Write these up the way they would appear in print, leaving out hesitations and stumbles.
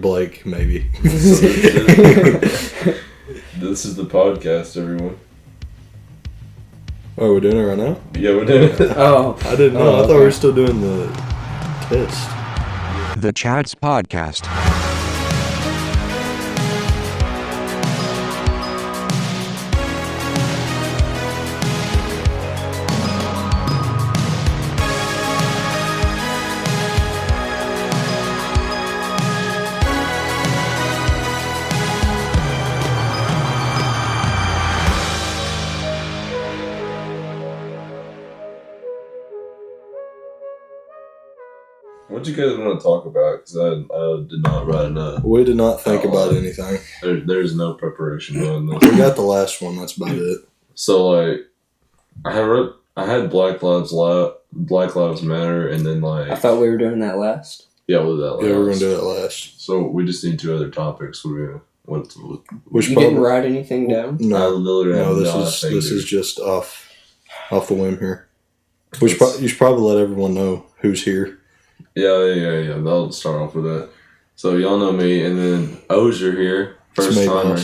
Blake, maybe. This is the podcast, everyone. Oh, we're doing it right now? Yeah, we're doing it. Oh. I didn't know. I thought we were still doing the test. The Chad's Podcast. What you guys want to talk about? Because I did not write enough. We did not think about anything. There's no preparation on this. We got the last one. That's about it. So, like, I had Black Lives Matter, and then, like... I thought we were doing that last. Yeah, we'll do that last. Yeah, we're going to do it last. So, we just need two other topics. You didn't write anything down? No, this is just off the whim here. You should probably let everyone know who's here. Yeah. I'll start off with that. So, y'all know me, and then Ozier here, first timer.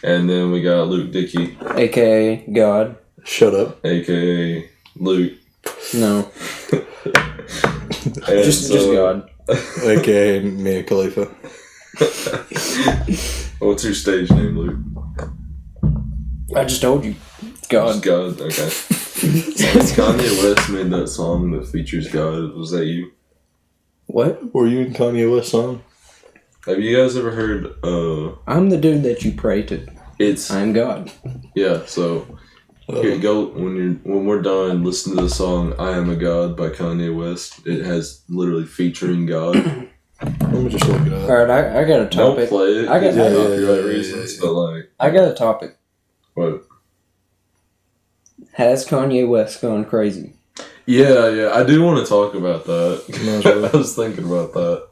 And then we got Luke Dickey. A.K.A. God. Shut up. A.K.A. Luke. No. just God. A.K.A. Mia Khalifa. What's your stage name, Luke? I just told you. God. Just God, okay. Kanye West made that song that features God. Was that you? What? Were you in Kanye West's song? Have you guys ever heard, I'm the dude that you pray to. I'm God. Yeah, so here you go. When we're done, listen to the song "I Am a God" by Kanye West. It has literally featuring God. Let me just look it up. Alright, I got a topic. Don't play it. I got copyright reasons, but like. I got a topic. What? Has Kanye West gone crazy? Yeah. I do want to talk about that. I was thinking about that.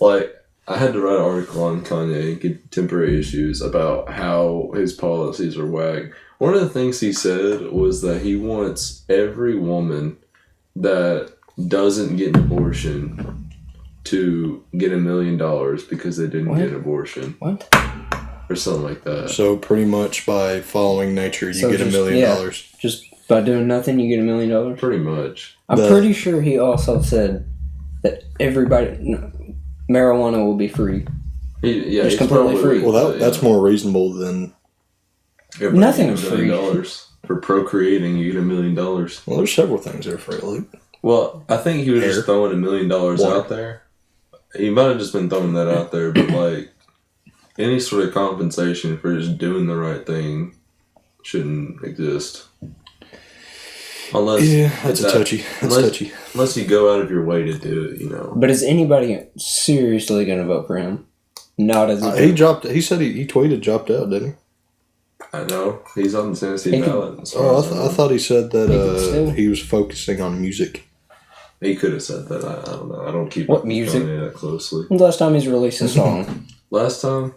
Like, I had to write an article on Kanye, Contemporary Issues, about how his policies are whack. One of the things he said was that he wants every woman that doesn't get an abortion to get $1 million because they didn't get an abortion. What? Or something like that. So pretty much by following nature, you get $1 million. Yeah, just by doing nothing, you get $1 million? Pretty much. I'm pretty sure he also said that marijuana will be free. It's completely free. Well, that's more reasonable than... Nothing is free. For procreating, you get $1 million. Well, there's several things that are free, Luke. Well, I think he was just throwing $1 million out there. He might have just been throwing that out there, but like... Any sort of compensation for just doing the right thing shouldn't exist. That's touchy. Unless you go out of your way to do it, you know. But is anybody seriously going to vote for him? Not as a He said he tweeted dropped out, didn't he? I know. He's on the Tennessee ballot. I thought he said that he was focusing on music. He could have said that. I don't know. I don't keep what music that closely. When's the last time he's released a song? Last time?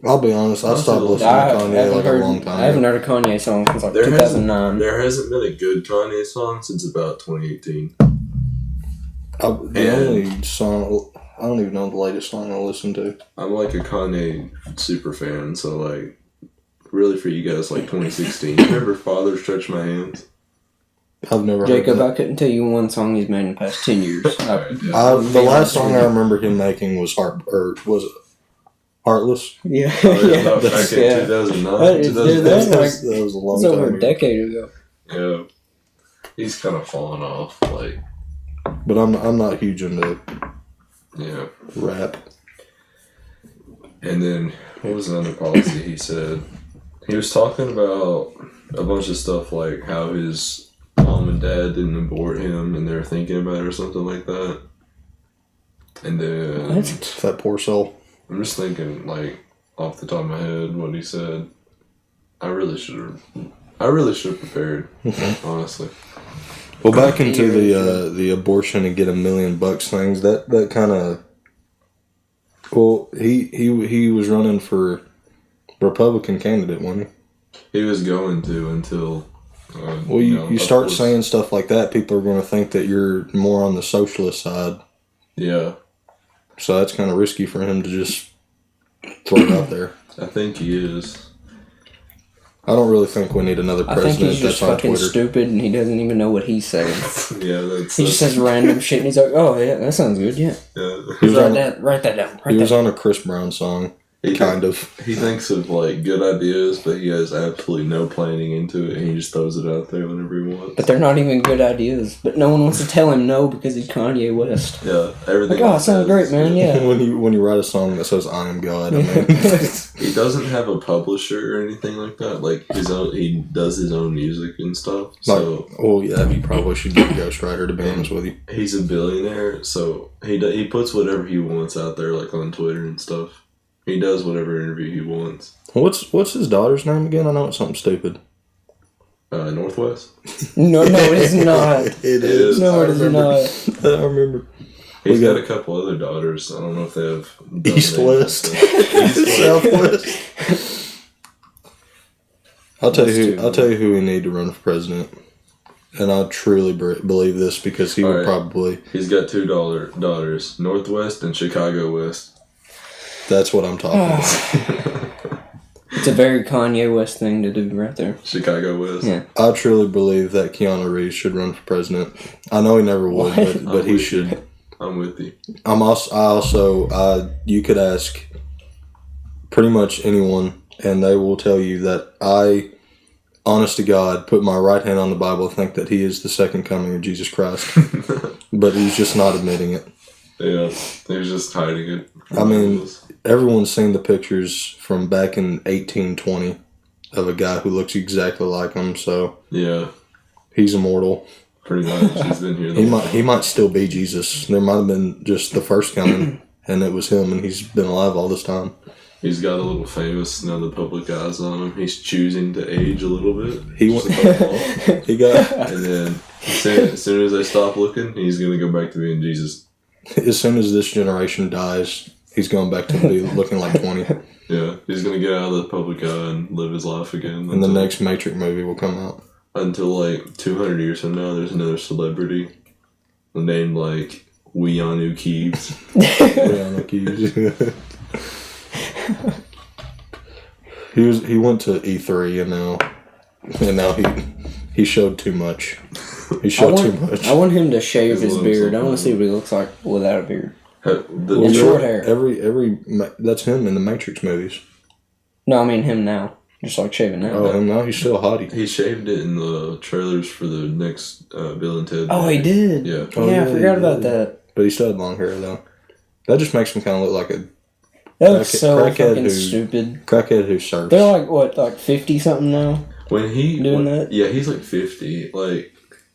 I'll be honest, I stopped listening to Kanye like a long time ago. I haven't heard a Kanye song since like 2009. There hasn't been a good Kanye song since about 2018. The only song, I don't even know the latest song I listened to. I'm like a Kanye super fan, so like, really for you guys, like 2016. Remember Father Stretch My Hands? I've never Jacob, heard that. I couldn't tell you one song he's made in the past 10 years. The last song I remember him making was Heartless? Yeah. Back in 2009. That was a long time over ago. a decade ago. Yeah. He's kind of fallen off, like. But I'm not huge into rap. And then, what was another policy he said? He was talking about a bunch of stuff like how his mom and dad didn't abort him and they were thinking about it or something like that. And then... What? That poor soul. I'm just thinking, like, off the top of my head, what he said. I really should have prepared, honestly. Well, back into the abortion and get $1 million things. That kind of. Well, he was running for Republican candidate, wasn't he? He was going to until. Well, you start saying stuff like that, people are going to think that you're more on the socialist side. Yeah. So that's kind of risky for him to just throw it out there. I think he is. I don't really think we need another I think president he's just that's on fucking Twitter. stupid and he doesn't even know what he's saying. Yeah, that's. He just says random shit and he's like, "Oh yeah, that sounds good. Yeah, He was on, write that down. he was on a Chris Brown song, kind of. He thinks of like good ideas, but he has absolutely no planning into it, and he just throws it out there whenever he wants. But they're not even good ideas. But no one wants to tell him no because he's Kanye West. Yeah, everything. Like, oh, it sounds great, man. Yeah. when you write a song that says "I am God," I mean, He doesn't have a publisher or anything like that. Like his own, he does his own music and stuff. So, you probably should get a ghostwriter. To be honest with you, he's a billionaire, so he puts whatever he wants out there, like on Twitter and stuff. He does whatever interview he wants. what's his daughter's name again? I know it's something stupid. Northwest. No, it is not. It is. No, it is not. I remember. He's got a couple other daughters. I don't know if they have East West, East Southwest. I'll tell you who we need to run for president, and I truly believe this because he would probably. He's got two daughters, Northwest and Chicago West. That's what I'm talking about. It's a very Kanye West thing to do right there. Chicago West. Yeah. I truly believe that Keanu Reeves should run for president. I know he never would, but he should. I'm with you. You could ask pretty much anyone, and they will tell you that I, honest to God, put my right hand on the Bible and think that he is the second coming of Jesus Christ. But he's just not admitting it. Yeah, he's just hiding it. I mean, everyone's seen the pictures from back in 1820 of a guy who looks exactly like him, so yeah, he's immortal. Pretty much, he's been here. He might still be Jesus. There might have been just the first coming, and it was him, and he's been alive all this time. He's got a little famous now. The public eyes on him. He's choosing to age a little bit. He got, and then as soon as they stop looking, he's gonna go back to being Jesus. As soon as this generation dies, he's going back to be looking like 20. Yeah, he's gonna get out of the public eye and live his life again. And the next Matrix movie will come out. Until like 200 years from now, there's another celebrity named like Weanu Keeves. Weanu Keeves. He went to E3 and now he showed too much. He showed too much. I want him to shave his beard. I want to see what he looks like without a beard. The short hair. That's him in the Matrix movies. No, I mean him now. Just like shaving now. Oh, him now? He's still hottie. He shaved it in the trailers for the next Bill and Ted. Oh, he did? Yeah. I forgot about that. But he still had long hair, though. That just makes him kind of look like a... That looks so fucking stupid. Crackhead who surfs. They're like 50-something now? That? Yeah, he's like 50. Like,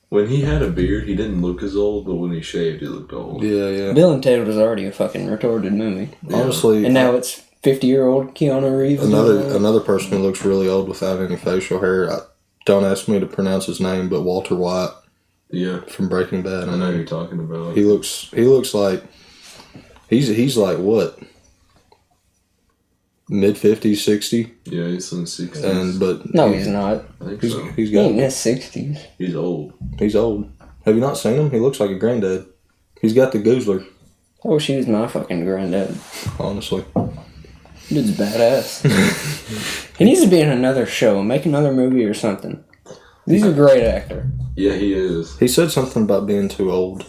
when he had a beard, he didn't look as old, but when he shaved, he looked old. Yeah. Bill and Ted was already a fucking retarded movie. Yeah. Honestly. And now it's 50-year-old Keanu Reeves. Another person who looks really old without any facial hair. Don't ask me to pronounce his name, but Walter White. Yeah. From Breaking Bad. I know who you're talking about. He looks like... He's like, what? Mid-50s, 60? Yeah, he's in his 60s. No, he's not. I think he's so. He's got, in his 60s. He's old. He's old. Have you not seen him? He looks like a granddad. He's got the goozler. I wish he was my fucking granddad. Honestly. Dude's badass. He needs to be in another show, make another movie or something. He's a great actor. Yeah, he is. He said something about being too old.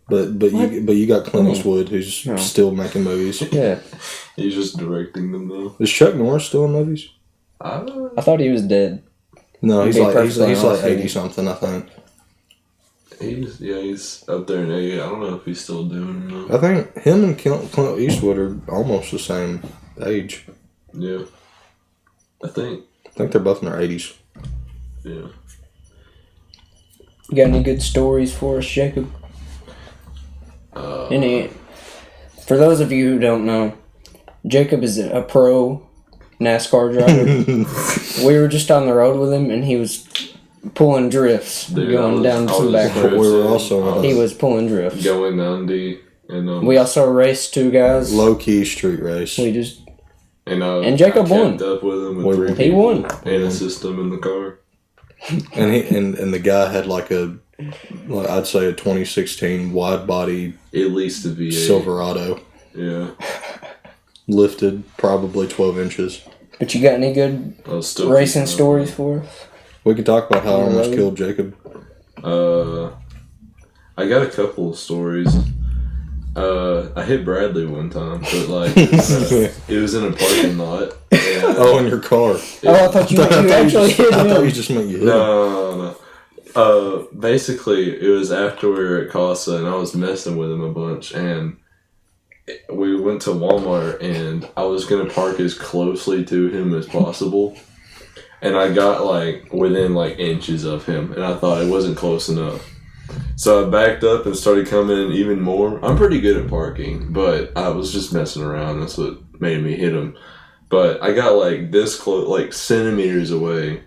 But you got Clint Eastwood who's still making movies. Yeah. He's just directing them though. Is Chuck Norris still in movies? I thought he was dead. No, he's like 80-something, I think. He's up there in age. I don't know if he's still doing it. I think him and Clint Eastwood are almost the same age. Yeah. I think they're both in their 80s. Yeah. You got any good stories for us, Jacob? For those of you who don't know, Jacob is a pro NASCAR driver. We were just on the road with him, and he was pulling drifts, going down some back roads. He was pulling drifts. Going 90. And, we also raced two guys. Low-key street race. We just... And Jacob won. Up with him with he won. And a system in the car. And the guy had like I'd say a 2016 wide body, at least a V8 Silverado. Yeah. Lifted probably 12 inches. But you got any good racing stories for us? We could talk about how I almost killed Jacob. I got a couple of stories. I hit Bradley one time, but like it was in a parking lot. Oh, in your car. Yeah. Oh, I thought you actually hit him. I thought you just meant you hit him. No. Basically, it was after we were at Casa, and I was messing with him a bunch, and we went to Walmart, and I was gonna park as closely to him as possible, and I got like within like inches of him, and I thought it wasn't close enough. So I backed up and started coming in even more. I'm pretty good at parking, but I was just messing around. That's what made me hit him. But I got like this close, like centimeters away,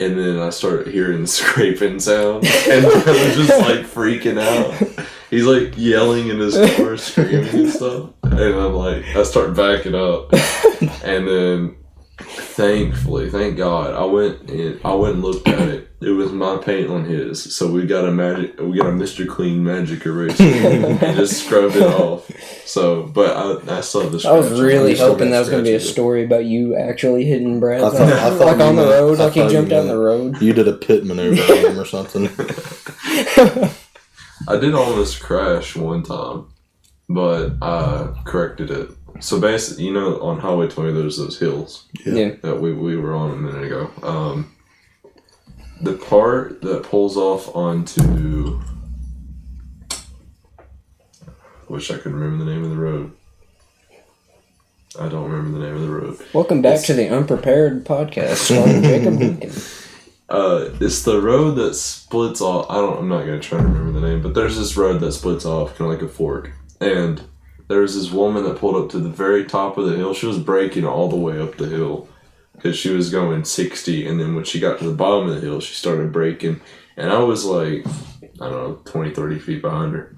and then I started hearing the scraping sound, and I was just like freaking out. He's like yelling in his car, screaming and stuff, and I'm like, I start backing up, and then thankfully, thank God, I went and looked at it. It was my paint on his, so we got a Mr. Clean magic eraser and just scrubbed it off. So, but I still have the scratch. I was really hoping that was going to be a story about you actually hitting Brad. I thought like on the road, like he jumped down the road. You did a pit maneuver on him or something. I did almost crash one time, but I corrected it. So basically, on Highway 20, there's those hills that we were on a minute ago. The part that pulls off onto... Wish I could remember the name of the road. I don't remember the name of the road. Welcome back to the Unprepared Podcast, starring Jacob Duncan. It's the road that splits off... I'm not going to try to remember the name, but there's this road that splits off, kind of like a fork. And there was this woman that pulled up to the very top of the hill. She was braking all the way up the hill because she was going 60, and then when she got to the bottom of the hill, she started braking, and I was like, 20, 30 feet behind her.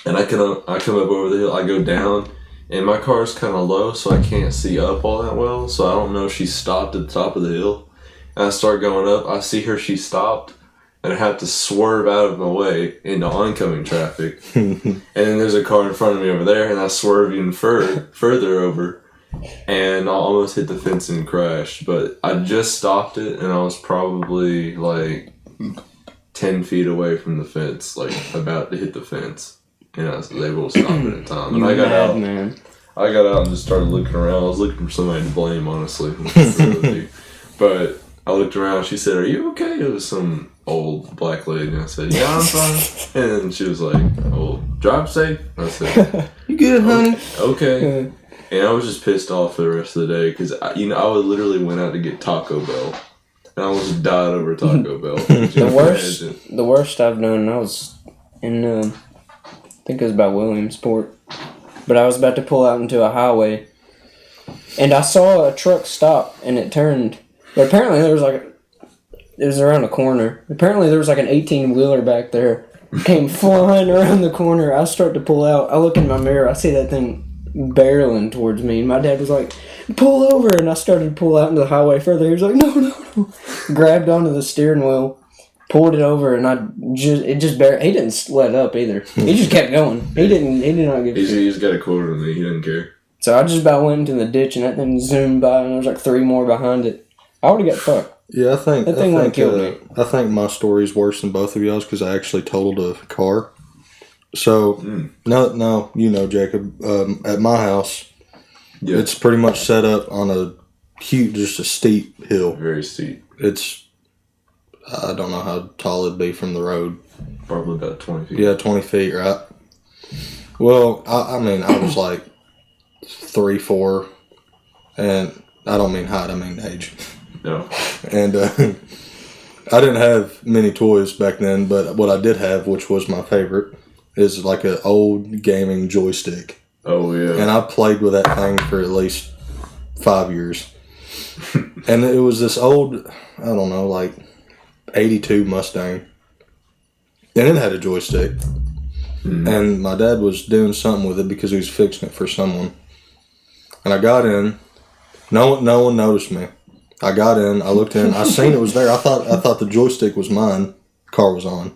And I come up over the hill, I go down, and my car's kind of low, so I can't see up all that well, so I don't know if she stopped at the top of the hill. And I start going up, I see her, she stopped, and I have to swerve out of my way into oncoming traffic. And then there's a car in front of me over there, and I swerve even further over, and I almost hit the fence and crashed. But I just stopped it, and I was probably like 10 feet away from the fence, like about to hit the fence. And I was able to stop it in time. And I got out. Man. I got out and just started looking around. I was looking for somebody to blame, honestly. But I looked around. She said, "Are you okay?" It was some old black lady. And I said, "Yeah, I'm fine." And she was like, "Oh, drive safe." I said, "You good, honey?" Okay. And I was just pissed off for the rest of the day because I literally went out to get Taco Bell, and I almost died over Taco Bell. The worst I've done. I was in, I think it was by Williamsport, but I was about to pull out into a highway, and I saw a truck stop, and it turned. But apparently it was around a corner. Apparently there was like an 18-wheeler back there. Came flying around the corner. I start to pull out. I look in my mirror. I see that thing barreling towards me. And my dad was like, "Pull over." And I started to pull out into the highway further. He was like, No. Grabbed onto the steering wheel. Pulled it over. And it just barely. He didn't let up either. He just kept going. He did not give a shit. He's got a quarter on me. He didn't care. So I just about went into the ditch. And that thing zoomed by. And there was like 3 more behind it. I would have got fucked. Yeah, I think that thing would have killed me. I think my story's worse than both of y'all's because I actually totaled a car. So, no, Jacob, at my house, it's pretty much set up on just a steep hill. Very steep. I don't know how tall it'd be from the road. Probably about 20 feet. Yeah, 20 feet, right? Well, I was like 3'4", and I don't mean height, I mean age. No. And I didn't have many toys back then, but what I did have, which was my favorite, is like an old gaming joystick. Oh, yeah. And I played with that thing for at least 5 years. And it was this old, I don't know, like 82 Mustang. And it had a joystick. And my dad was doing something with it because he was fixing it for someone. And I got in. No one noticed me. I got in, I looked in, I seen it was there. I thought the joystick was mine. Car was on.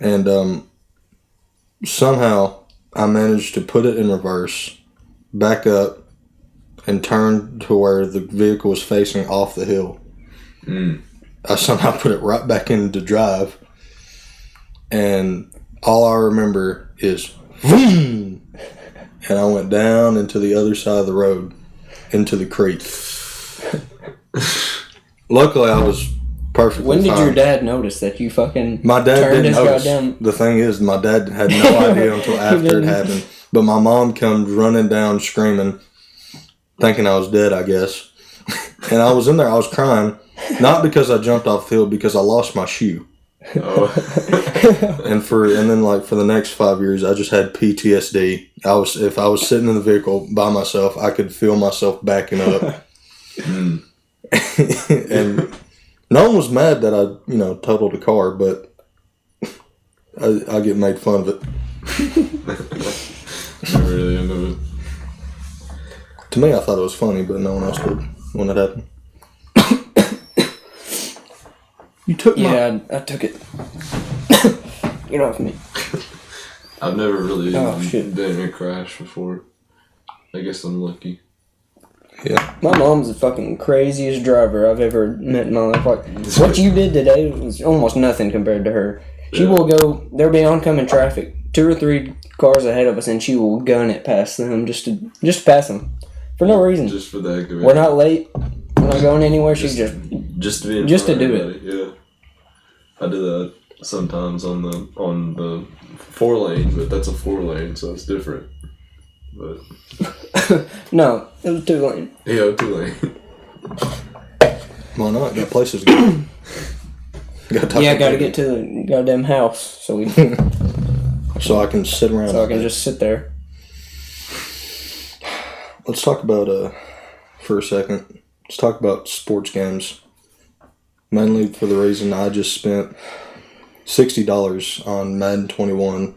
And somehow I managed to put it in reverse, back up, and turn to where the vehicle was facing off the hill. I somehow put it right back into drive, and all I remember is vroom, and I went down into the other side of the road, into the creek. Luckily, I was perfectly When did fine. your dad notice that you fucking My dad turned didn't his notice. goddamn... The thing is, my dad had no idea until after it happened. But my mom comes running down screaming, thinking I was dead, I guess. And I was in there, I was crying. Not because I jumped off the hill, because I lost my shoe. Oh. And then for the next 5 years, I just had PTSD. If I was sitting in the vehicle by myself, I could feel myself backing up. And no one was mad that I, totaled a car, but I get made fun of it. I'm really into it. To me, I thought it was funny, but no one else did when it happened. You took my... Yeah, I took it. Get off me. I've never really shit. been in a crash before. I guess I'm lucky. Yeah. My mom's the fucking craziest driver I've ever met in my life. Like, what you did today was almost nothing compared to her. She will go, there'll be oncoming traffic, 2 or 3 cars ahead of us, and she will gun it past them just to pass them. For no reason. Just for the heck of it. We're not late. We're not going anywhere. She's just to be in just to front of do everybody. Yeah. I do that sometimes on the 4-lane, but that's a 4-lane, so it's different. But no, it was 2-lane. yeah, 2-lane. Why not? Got places to go. Gotta get to the goddamn house so I can sit around. I can just sit there. Let's talk about for a second. Let's talk about sports games. Mainly for the reason I just spent $60 on Madden 21,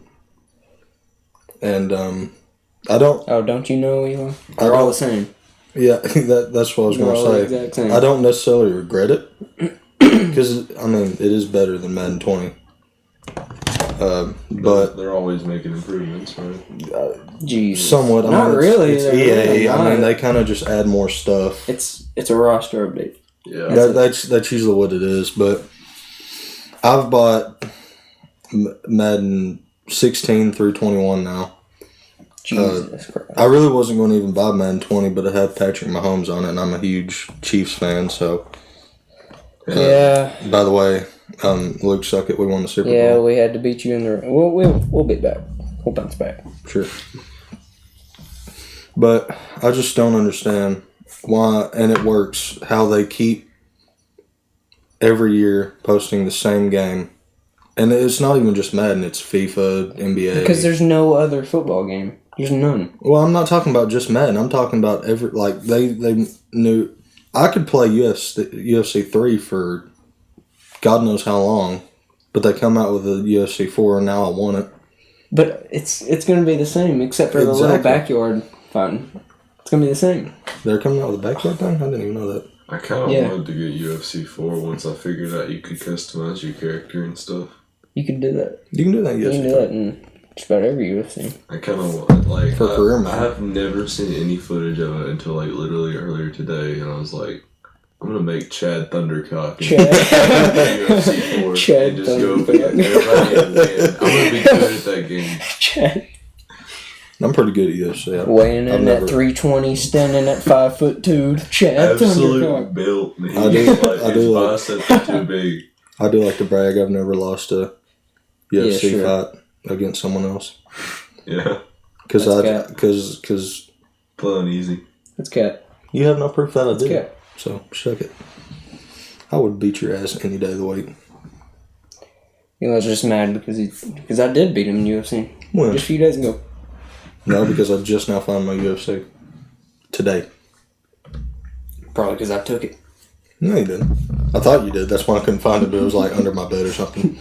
and I don't. Oh, don't you know, Eli? They're all the same. Yeah, that's what I was They're all the going to exact say. same. I don't necessarily regret it because it is better than Madden 20. But they're always making improvements, right? Jesus. Somewhat. Not really. It's They're EA. really I mean, not. they kind of just add more stuff. It's a roster update. Yeah. That's usually what it is. But I've bought Madden 16 through 21 now. Jesus Christ. I really wasn't going to even buy Madden 20, but it had Patrick Mahomes on it, and I'm a huge Chiefs fan. So, Yeah. by the way, Luke Suckett, we won the Super Yeah, Bowl. we had to beat you in the... We'll be back. We'll bounce back. Sure. But I just don't understand why, and it works, how they keep every year posting the same game. And it's not even just Madden, it's FIFA, NBA. Because there's no other football game. There's none. Well, I'm not talking about just Madden. I'm talking about they knew I could play UFC 3 for God knows how long, but they come out with a UFC 4 and now I want it. But it's going to be the same, except for the little backyard fighting. It's going to be the same. They're coming out with a backyard thing? I didn't even know that. I kind of wanted to get UFC 4 once I figured out you could customize your character and stuff. You can do that. You can do that in You can UFC do 3. that in just about every UFC. I kind of want, like, For career mode. I have never seen any footage of it until, like, literally earlier today, and I was like, I'm going to make Chad Thundercock UFC 4 Chad and just go Thundercock. and everybody in the game. I'm going to be good at that game. Chad. I'm pretty good at UFC. Weighing I've in never- at 320, standing at 5'2", Chad Absolute Thundercock. built. I do- I His do like- biceps are too big. I do like to brag. I've never lost a UFC sure. fight against someone else. Yeah. Because That's Playing easy. That's cat. you have no proof that I did. cat. So, shuck it. I would beat your ass any day of the week. He was just mad because I did beat him in UFC. When? Just a few days ago. No, because I just now found my UFC. Today. Probably because I took it. No, you didn't. I thought you did. That's why I couldn't find it, but it was like under my bed or something.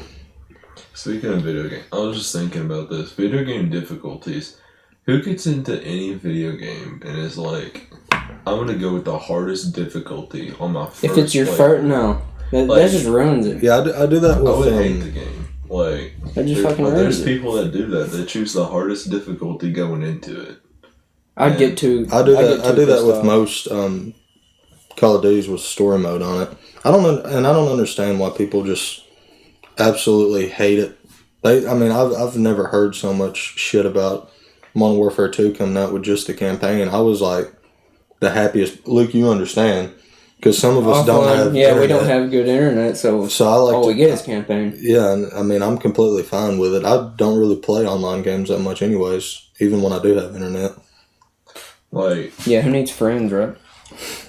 Speaking of video game, I was just thinking about this. Video game difficulties. Who gets into any video game and is like, I'm going to go with the hardest difficulty on my first If it's your play. first, no. That Like- just ruins it. Yeah, I do that I with would hate the game. Like, They're just fucking there's random. people that do that. They choose the hardest difficulty going into it. I do that with most Call of Duties with story mode on it. I don't understand why people just absolutely hate it. I've never heard so much shit about Modern Warfare 2 coming out with just the campaign. I was like the happiest. Luke, you understand. Because some of us don't have internet. We don't have good internet, so I like all we get is campaign. Yeah, and I'm completely fine with it. I don't really play online games that much anyways, even when I do have internet. Like, yeah, who needs friends, right?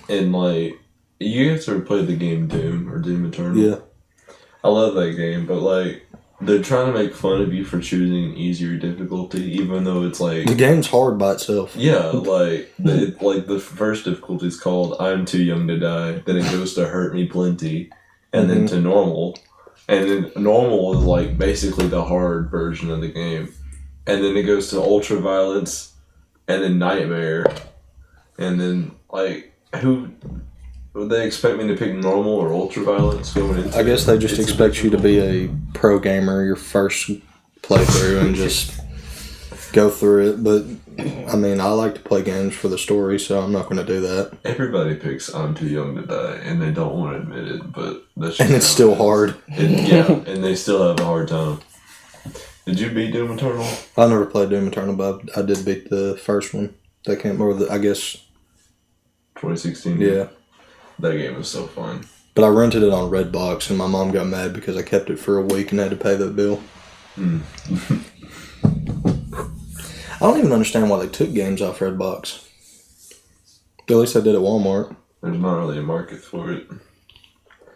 And like, you guys ever played the game Doom or Doom Eternal? Yeah. I love that game, but like, they're trying to make fun of you for choosing easier difficulty, even though it's like... The game's hard by itself. Yeah, like, the first difficulty is called I'm Too Young to Die, then it goes to Hurt Me Plenty, and then to Normal. And then Normal is like basically the hard version of the game. And then it goes to Ultraviolence, and then Nightmare, and then, like, who... Would they expect me to pick Normal or Ultraviolence going into I guess they just expect you to be a pro gamer your first playthrough and just go through it. But, I mean, I like to play games for the story, so I'm not going to do that. Everybody picks I'm Too Young to Die, and they don't want to admit it, but that's just... And it's still hard. And they still have a hard time. Did you beat Doom Eternal? I never played Doom Eternal, but I did beat the first one. That came over, I guess... 2016? Yeah. That game was so fun. But I rented it on Redbox, and my mom got mad because I kept it for a week and had to pay the bill. I don't even understand why they took games off Redbox. At least I did at Walmart. There's not really a market for it.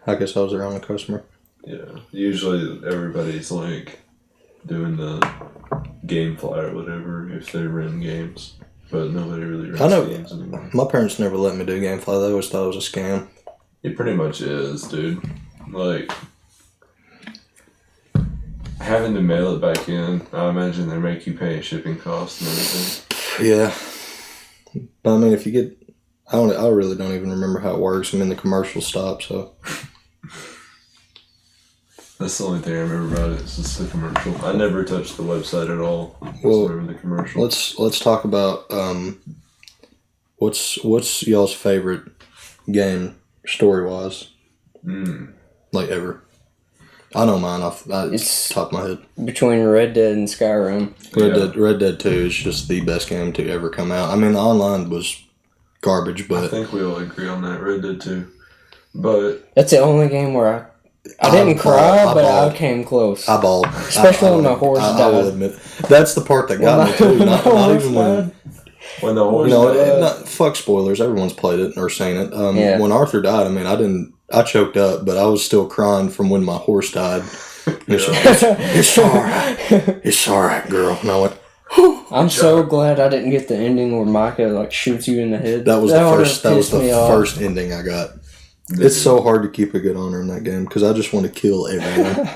I guess I was their only customer. Yeah. Usually everybody's like doing the GameFly or whatever if they rent games. But nobody really rents games anymore. My parents never let me do GameFly. They always thought it was a scam. It pretty much is, dude. Like, having to mail it back in, I imagine they make you pay shipping costs and everything. Yeah. But I mean, if you get... I really don't even remember how it works. I'm in the commercial stop, so... That's the only thing I remember about it. It's just the commercial. I never touched the website at all. Well, I remember the commercial. Let's talk about what's y'all's favorite game story wise, like ever. I know mine. It's top of my head. Between Red Dead and Skyrim. Red Dead 2 is just the best game to ever come out. I mean, the online was garbage, but I think we all agree on that. Red Dead 2, but that's the only game where I didn't cry, but I came close. I bawled. Especially when the horse died. I will admit. That's the part that got me too. Not even when the horse died. Fuck spoilers. Everyone's played it or seen it. Yeah. When Arthur died, I mean, I choked up, but I was still crying from when my horse died. It's alright. It's alright, girl. And I went, I'm so glad I didn't get the ending where Micah like shoots you in the head. That was the first ending I got. It's so hard to keep a good honor in that game because I just want to kill everyone.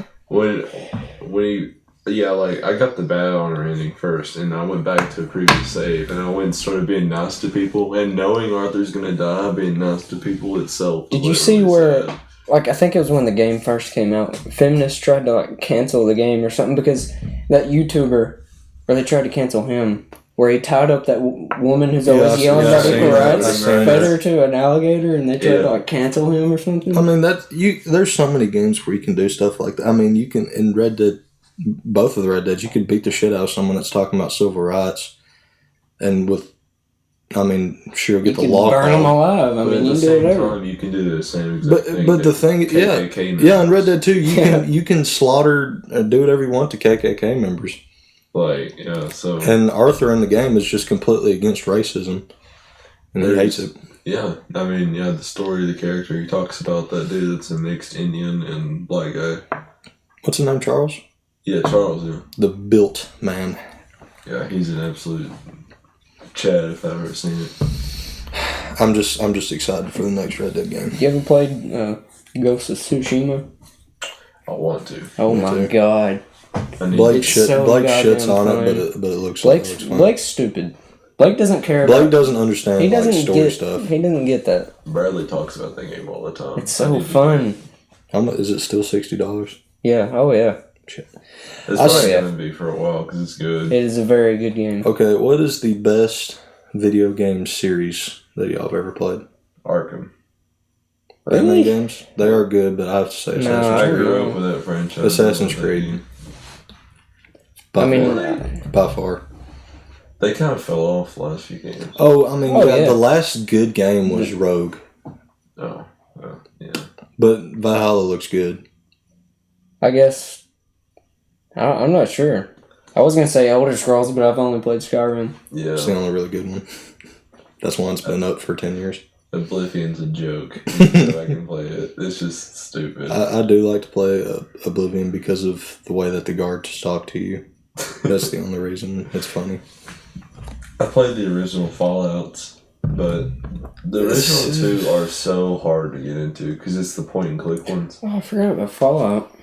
I got the bad honor ending first, and I went back to a previous save, and I went and started being nice to people, and knowing Arthur's gonna die, being nice to people itself. Did you see where, like, I think it was when the game first came out, feminists tried to like cancel the game or something because that YouTuber, or they tried to cancel him. Where he tied up that woman who's always yelling about equal rights, fed her to an alligator, and they tried to like cancel him or something. I mean, there's so many games where you can do stuff like that. I mean, you can in Red Dead, both of the Red Deads, you could beat the shit out of someone that's talking about civil rights, and sure, get the law. Burn them alive. I mean, you can do whatever. You can do the same exact thing. But the thing, in Red Dead 2, you can slaughter, do whatever you want to KKK members. And Arthur in the game is just completely against racism, and he hates it. Yeah, the story of the character, he talks about that dude that's a mixed Indian and black guy. What's his name, Charles? Yeah, Charles, yeah. The built man. Yeah, he's an absolute Chad if I've ever seen it. I'm just excited for the next Red Dead game. You ever played Ghost of Tsushima? I want to. Oh my god. Blake shits on it, but it looks fun. Blake's stupid. Blake doesn't care about... Blake doesn't understand story stuff. He doesn't get that. Bradley talks about that game all the time. It's so fun. Is it still $60? Yeah, oh yeah. Shit. It's I probably see- going to be for a while because it's good. It is a very good game. Okay, what is the best video game series that y'all have ever played? Arkham. Batman Really? games? They are good, but I have to say No, Assassin's I Creed. grew up with that franchise. Assassin's I love that Creed. game. By I mean, far. By far. They kind of fell off the last few games. Oh, I mean, Oh, yeah, yeah. the last good game was Rogue, Oh, yeah. but Valhalla looks good. I guess. I'm not sure. I was going to say Elder Scrolls, but I've only played Skyrim. Yeah. It's the only really good one. That's one that's been up for 10 years. Oblivion's a joke. You can go back and play it. It's just stupid. I do like to play Oblivion because of the way that the guards talk to you. That's the only reason. It's funny. I played the original Fallouts, but the original two are so hard to get into because it's the point and click ones. Oh, I forgot about Fallout.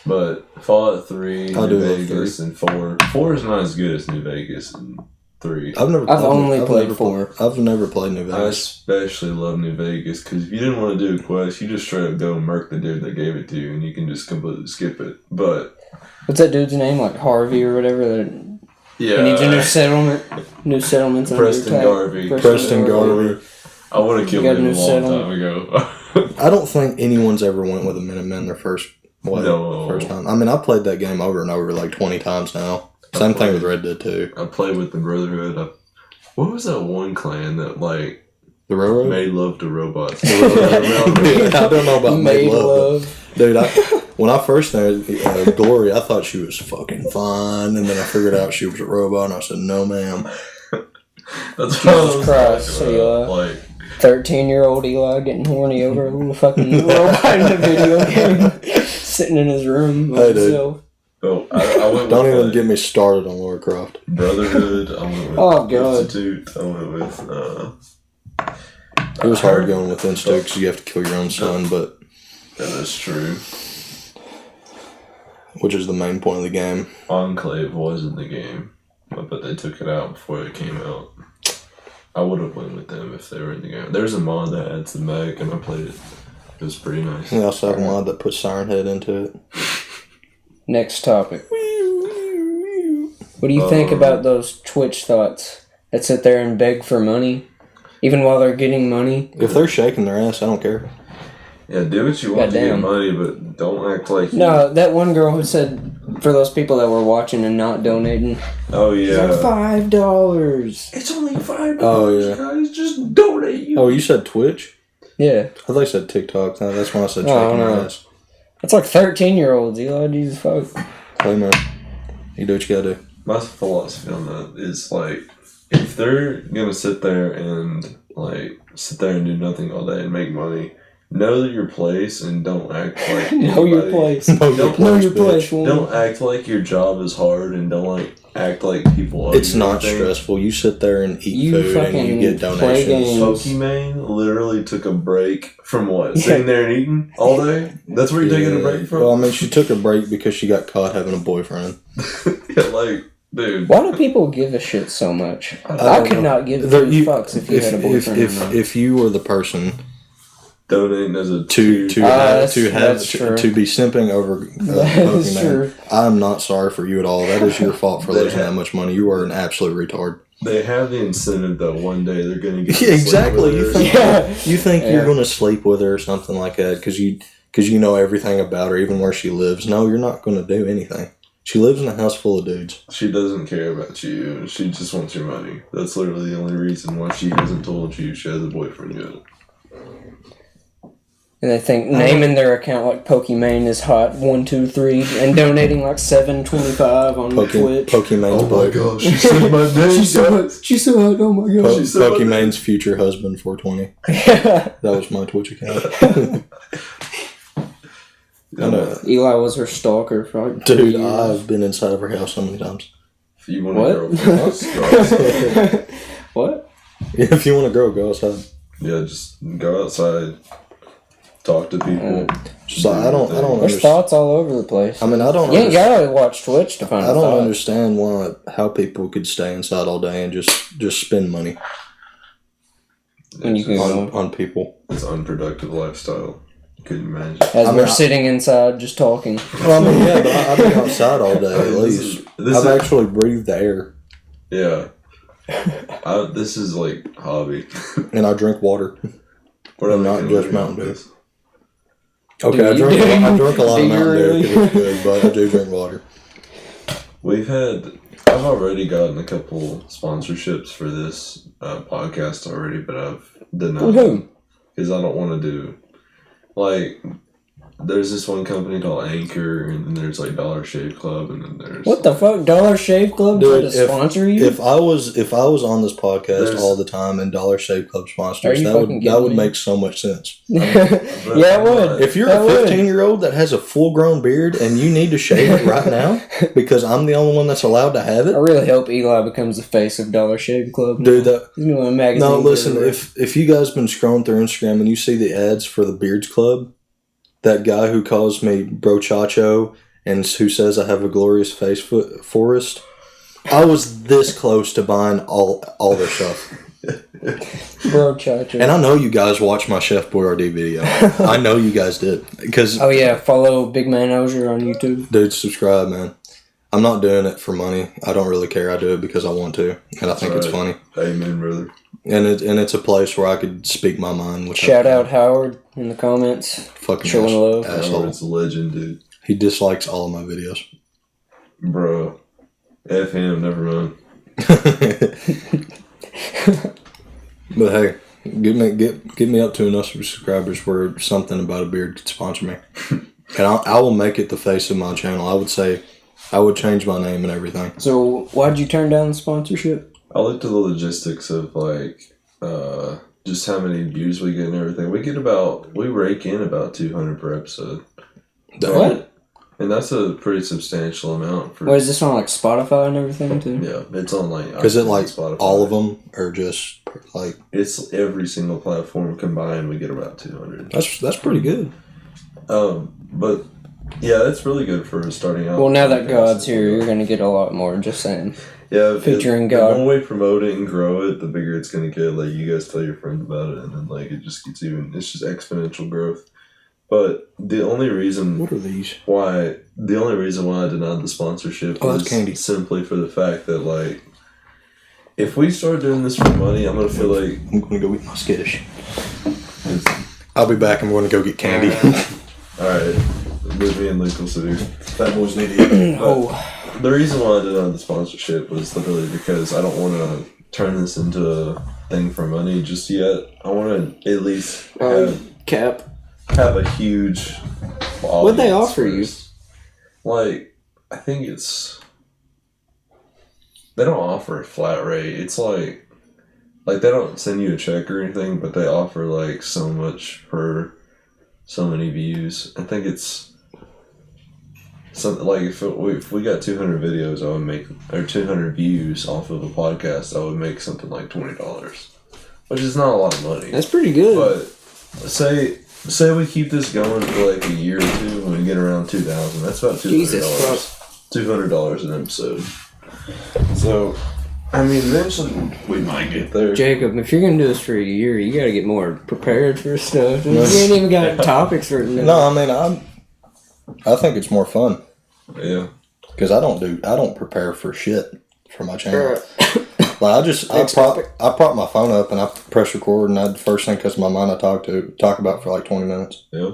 But Fallout 3, I New do love Vegas, and 4. 4 is not as good as New Vegas and 3. I've only played never 4. I've never played New I Vegas. especially love New Vegas because if you didn't want to do a quest, you just straight up go and murk the dude that gave it to you and you can just completely skip it. But What's that dude's name? Like Harvey or whatever? That yeah, he needs a new settlement. New settlements under Preston attack. Garvey. Preston Garvey. I would have killed You got him a a new long settlement? time ago. I don't think anyone's ever went with a Minutemen their first time. I mean, I played that game over and over like 20 times now. Same thing with Red Dead 2. I played with the Brotherhood. What was that one clan that like The Railroad? made love to robots? I don't know about Made Love. But, dude, when I first knew Glory, I thought she was fucking fine. And then I figured out she was a robot and I said, no ma'am. That's what I was Christ, talking about. Like, 13-year-old Eli getting horny over a little fucking robot in a video game. Sitting in his room by Hey, dude. himself. oh, I went Don't with even get me started on Lara Croft. Brotherhood. I went with Oh, God. Institute. I went with It was hard going with Institute because you have to kill your own son, but Yeah, that's true. which is the main point of the game. Enclave was in the game, but they took it out before it came out. I would have went with them if they were in the game. There's a mod that adds the mech, and I played it. It was pretty nice. They also have a mod that puts Siren Head into it. Next topic. What do you think about those Twitch thoughts that sit there and beg for money, even while they're getting money? If they're shaking their ass, I don't care. Yeah, do what you want to get Goddamn. money, but don't act like you... No, that one girl who said, for those people that were watching and not donating, Oh, yeah. $5. It's only $5, Oh, yeah. guys. Just donate. Oh, you said Twitch? Yeah. I thought you said TikTok. No, that's when I said Oh, shaking no. their ass. It's like 13-year-olds, Eli. Jesus fuck. Hey, man. You do what you gotta do. My philosophy on that is, like, if they're going to sit there and do nothing all day and make money, know your place and don't act like Know your anybody- place. Know your Don't- place, Know your bitch. place, woman. Don't act like your job is hard and don't act like people owe It's you not anything. stressful. You sit there and eat You food and you fucking get play donations. games. Pokimane literally took a break from what? Yeah. Sitting there and eating all day? That's where you're taking a break from? Well, I mean, she took a break because she got caught having a boyfriend. Yeah, like, dude. Why do people give a shit so much? I could not give There- two fucks if you had a boyfriend. or not. if you were the person Donating as a to that's have true. to be simping over That is Pokemon, true. I'm not sorry for you at all. That is your fault for losing that much money. You are an absolute retard. They have the incentive that one day they're going to get Yeah, to sleep exactly. with You her. think Yeah. you think Yeah. you're going to sleep with her or something like that because you know everything about her, even where she lives. No, you're not going to do anything. She lives in a house full of dudes. She doesn't care about you. She just wants your money. That's literally the only reason why she hasn't told you she has a boyfriend yet. And they think naming their account like Pokimane is hot 1, 2, 3, and donating like $7.25 on Twitch. Pokemon's boy. gosh, she said my name. She's so hot. Oh my god. She's so Pokemon's future husband 420. That was my Twitch account. I know. Eli was her stalker for like 2 Dude, years. I've been inside of her house so many times. If you want What? to grow us, go outside. What? If you want to grow, go outside. Yeah, just go outside, talk to people. So I don't There's understand. thoughts all over the place. I mean, I don't. You ain't understand. gotta watch Twitch to find I don't thoughts. understand how people could stay inside all day and just spend money When you can It's, go. on people. it's unproductive lifestyle. Couldn't imagine. As we're sitting inside just talking. Well, I mean, yeah, but I've been outside all day at least. I've actually breathed the air. Yeah. This is like hobby. And I drink water. We're not just Mountain Dew. Okay, I drink a lot of Mountain Dew because it's good, but I do drink water. I've already gotten a couple sponsorships for this podcast already, but I've denied them because I don't want to do, like, there's this one company called Anchor, and then there's like Dollar Shave Club, and then there's what the fuck? Dollar Shave Club trying to sponsor you? If I was on this podcast all the time and Dollar Shave Club sponsors, that would make so much sense. Yeah, it would. If you're a 15-year-old that has a full-grown beard and you need to shave it right now because I'm the only one that's allowed to have it, I really hope Eli becomes the face of Dollar Shave Club. Dude, no, listen. If you guys been scrolling through Instagram and you see the ads for the Beards Club. That guy who calls me brochacho and who says I have a glorious face forest, I was this close to buying all their stuff. Brochacho. And I know you guys watched my Chef Boyardee video. I know you guys did. Oh yeah, follow Big Man Ozier on YouTube. Dude, subscribe, man. I'm not doing it for money. I don't really care. I do it because I want to. And I think it's funny. Amen, brother. And it's a place where I could speak my mind. Shout out Howard in the comments. Fucking showing love. Asshole. Howard's a legend, dude. He dislikes all of my videos. Bro. F him, never mind. But hey, get me up to enough subscribers where something about a beard could sponsor me. And I will make it the face of my channel. I would say I would change my name and everything. So why'd you turn down the sponsorship? I looked at the logistics of like just how many views we get and everything. We rake in about 200 per episode. What? And that's a pretty substantial amount for. What is this on like Spotify and everything too? Yeah, it's on like. Is it like Spotify. all of them or just like? It's every single platform combined. We get about 200. That's pretty good. But yeah, that's really good for starting out. Well, now that God's here, you're gonna get a lot more. Just saying. Yeah, featuring God. The more we promote it and grow it, the bigger it's gonna get. Like you guys tell your friends about it, and then like it just gets it's just exponential growth. But the only reason what are these? Why I denied the sponsorship was simply for the fact that like if we start doing this for money, I'm gonna feel like I'm gonna go eat my skittish. I'll be back and we're gonna go get candy. Alright. Me and Luke will sit here. Fat boys need to eat. The reason why I denied the sponsorship was literally because I don't want to turn this into a thing for money just yet. I want to at least have a huge audience. What'd they offer you? Like, I think it's... They don't offer a flat rate. It's like they don't send you a check or anything, but they offer like so much per so many views. I think it's... Something like if we got 200 videos, I would make, or 200 views off of a podcast, I would make something like $20, which is not a lot of money. That's pretty good. But say we keep this going for like a year or two, and we get around 2,000. That's about $200. Jesus, $200 an episode. So, I mean, eventually we might get there. Jacob, if you're gonna do this for a year, you gotta get more prepared for stuff. You ain't even got topics written down. No, I mean I think it's more fun. Yeah. Because I don't prepare for shit for my channel. Like I prop my phone up and I press record and the first thing comes to my mind I talk about for like 20 minutes. Yeah.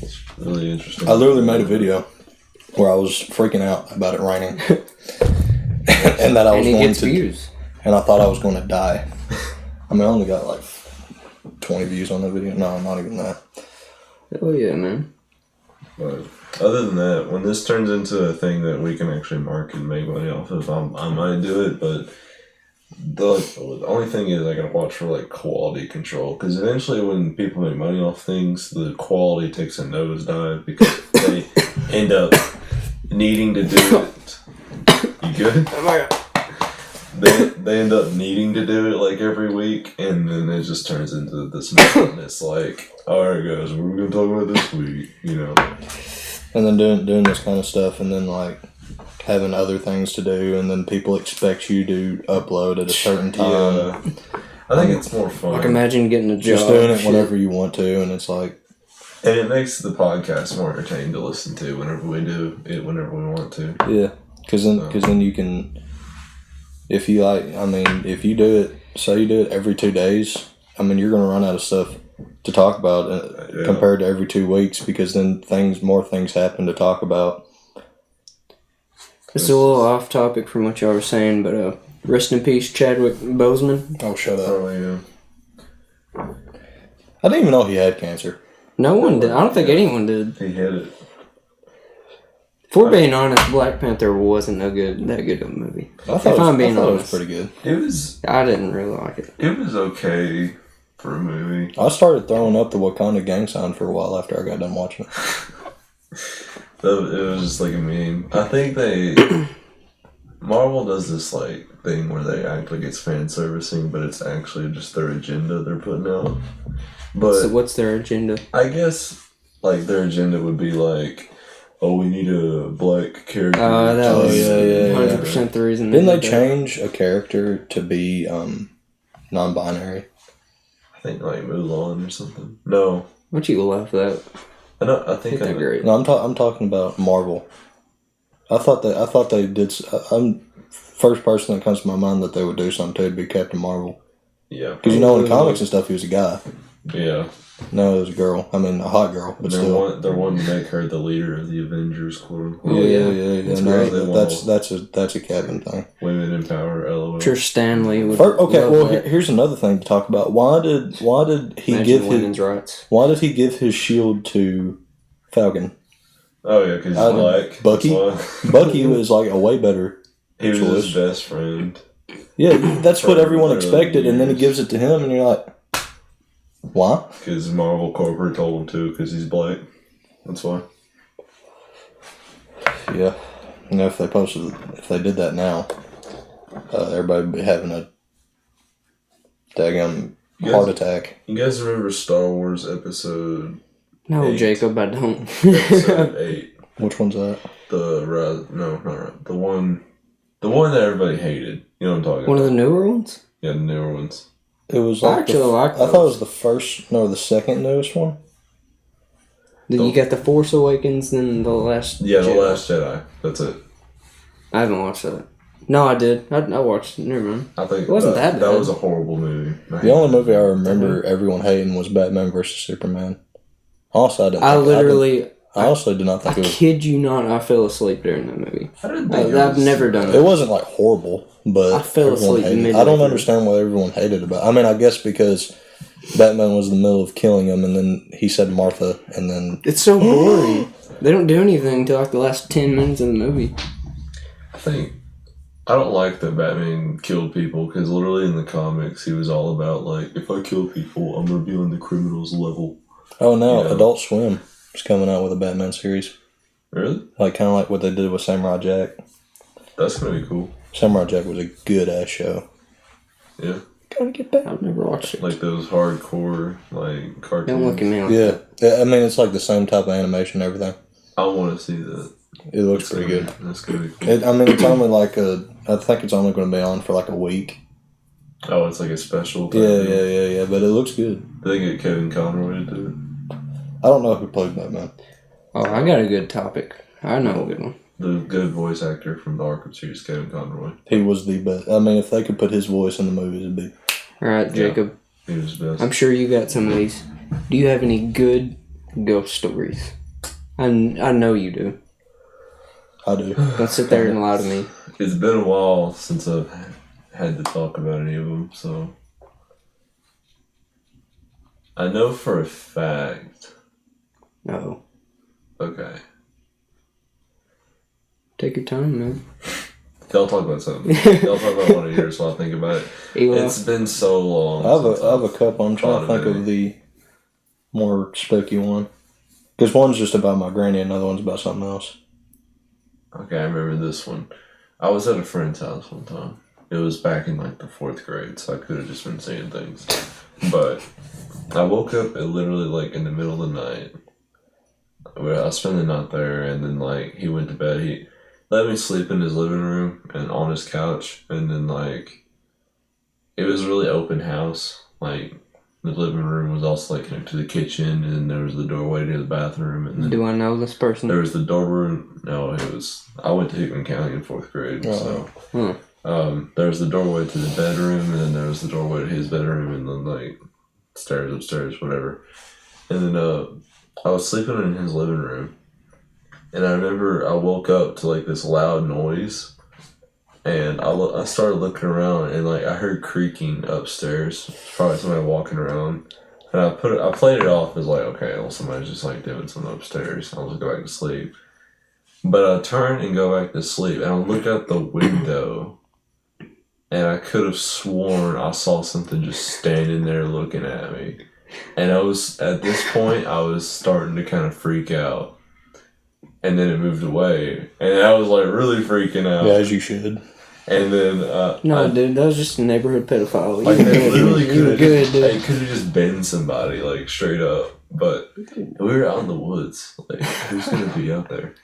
It's really interesting. I literally made a video where I was freaking out about it raining. And that I was going to views. And I thought I was going to die. I mean I only got like 20 views on that video. No, not even that. Oh yeah, man. But other than that, when this turns into a thing that we can actually market and make money off of, I might do it. But the only thing is I gotta watch for like quality control, because eventually when people make money off things, the quality takes a nosedive because they end up needing to do it. You good? Oh my God. They end up needing to do it like every week, and then it just turns into this madness. Like, all right, guys, what are we gonna talk about this week? You know, and then doing this kind of stuff, and then like having other things to do, and then people expect you to upload at a certain time. Yeah. I think it's more fun. Like imagine getting a job. Just doing it whenever you want to, and it's like, And it makes the podcast more entertaining to listen to whenever we do it, whenever we want to. Yeah, because then you can, if you if you do it, say you do it every 2 days, you're going to run out of stuff to talk about compared to every 2 weeks, because then more things happen to talk about. It's a little off topic from what y'all were saying, but rest in peace, Chadwick Boseman. Oh, shut up. Oh, yeah. I didn't even know he had cancer. No one did. I don't think anyone did. He had it. If we're being honest, Black Panther wasn't that good of a movie. I thought it was pretty good. I didn't really like it. It was okay for a movie. I started throwing up the Wakanda gang sign for a while after I got done watching it. It was just like a meme. I think Marvel does this thing where they act like it's fan servicing, but it's actually just their agenda they're putting out. But so what's their agenda? I guess their agenda would be we need a black character. That was 100% the reason. Didn't they change a character to be non-binary? I think Mulan or something. No. Why'd you laugh at that? I think that's great. No, I'm talking about Marvel. I thought they did. First person that comes to my mind that they would do something to would be Captain Marvel. Yeah. Because in comics and stuff, he was a guy. Yeah. No, it was a girl. A hot girl. But they're wanting to make her the leader of the Avengers, quote unquote. Yeah. That's no, great. that's a Captain thing. Women in power, LOL. I'm sure Stanley would. Here's another thing to talk about. Why did he give women's rights? Why did he give his shield to Falcon? Oh yeah, because he's black. Bucky was a way better. He was his best friend. Yeah, that's what everyone expected, and then he gives it to him, and you're like, why? Because Marvel Corporate told him to, because he's black. That's why. Yeah. If they did that now, everybody would be having a daggum heart attack. You guys remember Star Wars Episode? No, 8? Jacob, I don't. Episode 8. Which one's that? The one that everybody hated. You know what I'm talking about? One of the newer ones? Yeah, the newer ones. It was I actually like those. I thought it was the second newest one. Then you got The Force Awakens, then The Last Jedi. The Last Jedi. That's it. I haven't watched that. No, I did. I watched it. Never mind. I think it wasn't that bad. That was a horrible movie. The only movie I remember everyone hating was Batman vs. Superman. Also, I honestly did not think it was... I kid you not, I fell asleep during that movie. I've never done it. It wasn't horrible, but I fell asleep I don't understand why everyone hated about it. I guess because Batman was in the middle of killing him, and then he said Martha, and then... It's so boring. They don't do anything until the last 10 minutes of the movie. I don't like that Batman killed people, because literally in the comics, he was all about, if I kill people, I'm going to be on the criminal's level. Oh, no, Adult Swim is coming out with a Batman series. Really? Kind of like what they did with Samurai Jack. That's going to be cool. Samurai Jack was a good-ass show. Yeah. Gotta get back. I've never watched it. Those hardcore, cartoons. Don't look at me like that. It's the same type of animation and everything. I want to see that. It looks pretty good. That's going to be cool. It's only I think it's only going to be on for a week. Oh, it's a special thing. Yeah, but it looks good. Did they get Kevin Conroy to do it? I don't know who played Batman. Oh, I got a good topic. I know a good one. The good voice actor from the Arkham series, Kevin Conroy. He was the best. If they could put his voice in the movies, it'd be... Alright, Jacob. Yeah, he was the best. I'm sure you got some of these. Do you have any good ghost stories? I know you do. I do. Don't sit there and lie to me. It's been a while since I've had to talk about any of them, so... I know for a fact... No. Okay. Take your time, man. Y'all talk about something. Y'all talk about one of yours while I think about it. It's been so long. I have a couple. I'm trying to think of the more spooky one. Because one's just about my granny, another one's about something else. Okay, I remember this one. I was at a friend's house one time. It was back in the 4th grade, so I could have just been seeing things. But I woke up literally in the middle of the night. I spent the night there, and then he went to bed. He let me sleep in his living room and on his couch, and then it was a really open house. The The living room was also like connected to the kitchen, and then there was the doorway to the bathroom. And then Do I know this person? there was the doorroom. No, it was. I went to Hickman County in 4th grade, so. There was the doorway to the bedroom, and then there was the doorway to his bedroom, and then like stairs upstairs, whatever. And then I was sleeping in his living room, and I remember I woke up to like this loud noise, and I started looking around, and like I heard creaking upstairs, probably somebody walking around, and I played it off as like, okay, well somebody's just like doing something upstairs. I'll just go back to sleep. But I turn and go back to sleep, and I look out the window. And I could have sworn I saw something just standing there looking at me. And at this point, I was starting to kind of freak out. And then it moved away. And I was like really freaking out. Yeah, as you should. And then... dude, that was just a neighborhood pedophile. Like, it literally could dude. have been somebody, like, straight up. But we were out in the woods. Like, who's going to be out there?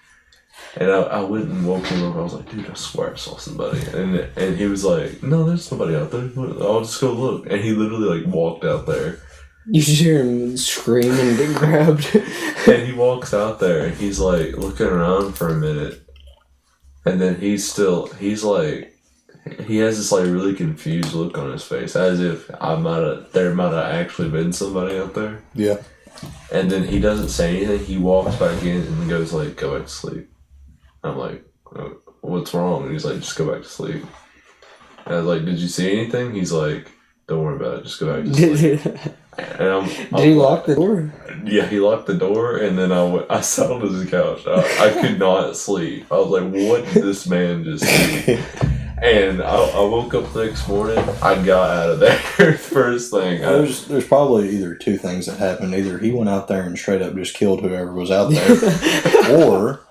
And I went and woke him up. I was like, dude, I swear I saw somebody. And he was like, no, there's nobody out there. I'll just go look. And he literally like walked out there. You should hear him scream and get grabbed. And he walks out there and he's like looking around for a minute. And then he has this like really confused look on his face, as if there might have actually been somebody out there. Yeah. And then he doesn't say anything. He walks back in and goes like, go back to sleep. I'm like, what's wrong? And he's like, just go back to sleep. And I was like, did you see anything? He's like, don't worry about it, just go back to sleep. And Did he lock the door? Yeah, he locked the door, and then I sat on his couch. I could not sleep. I was like, what did this man just do? And I woke up the next morning. I got out of there first thing. There's probably either two things that happened. Either he went out there and straight up just killed whoever was out there, or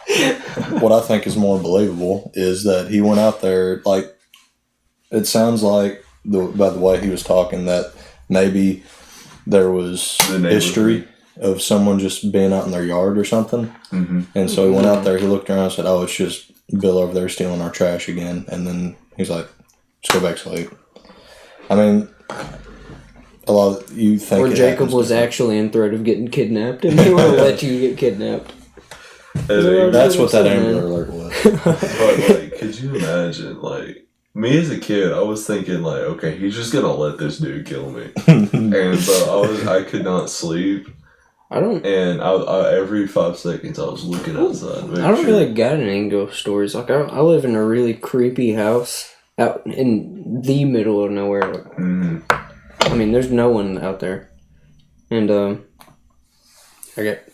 what I think is more believable is that he went out there, like, it sounds like by the way he was talking that maybe there was history of someone just being out in their yard or something. Mm-hmm. And so he went out there, he looked around and said, oh, it's just Bill over there stealing our trash again. And then he's like, just go back to sleep. I mean, a lot of you think... Or Jacob was actually in threat of getting kidnapped and they won't let you get kidnapped. That's what that Amber Alert was. But, like, could you imagine, like, me as a kid, I was thinking, like, okay, he's just gonna let this dude kill me. And so I could not sleep. And every 5 seconds I was looking outside. I don't really got any ghost stories. Like, I live in a really creepy house out in the middle of nowhere. Mm-hmm. I mean, there's no one out there. And, I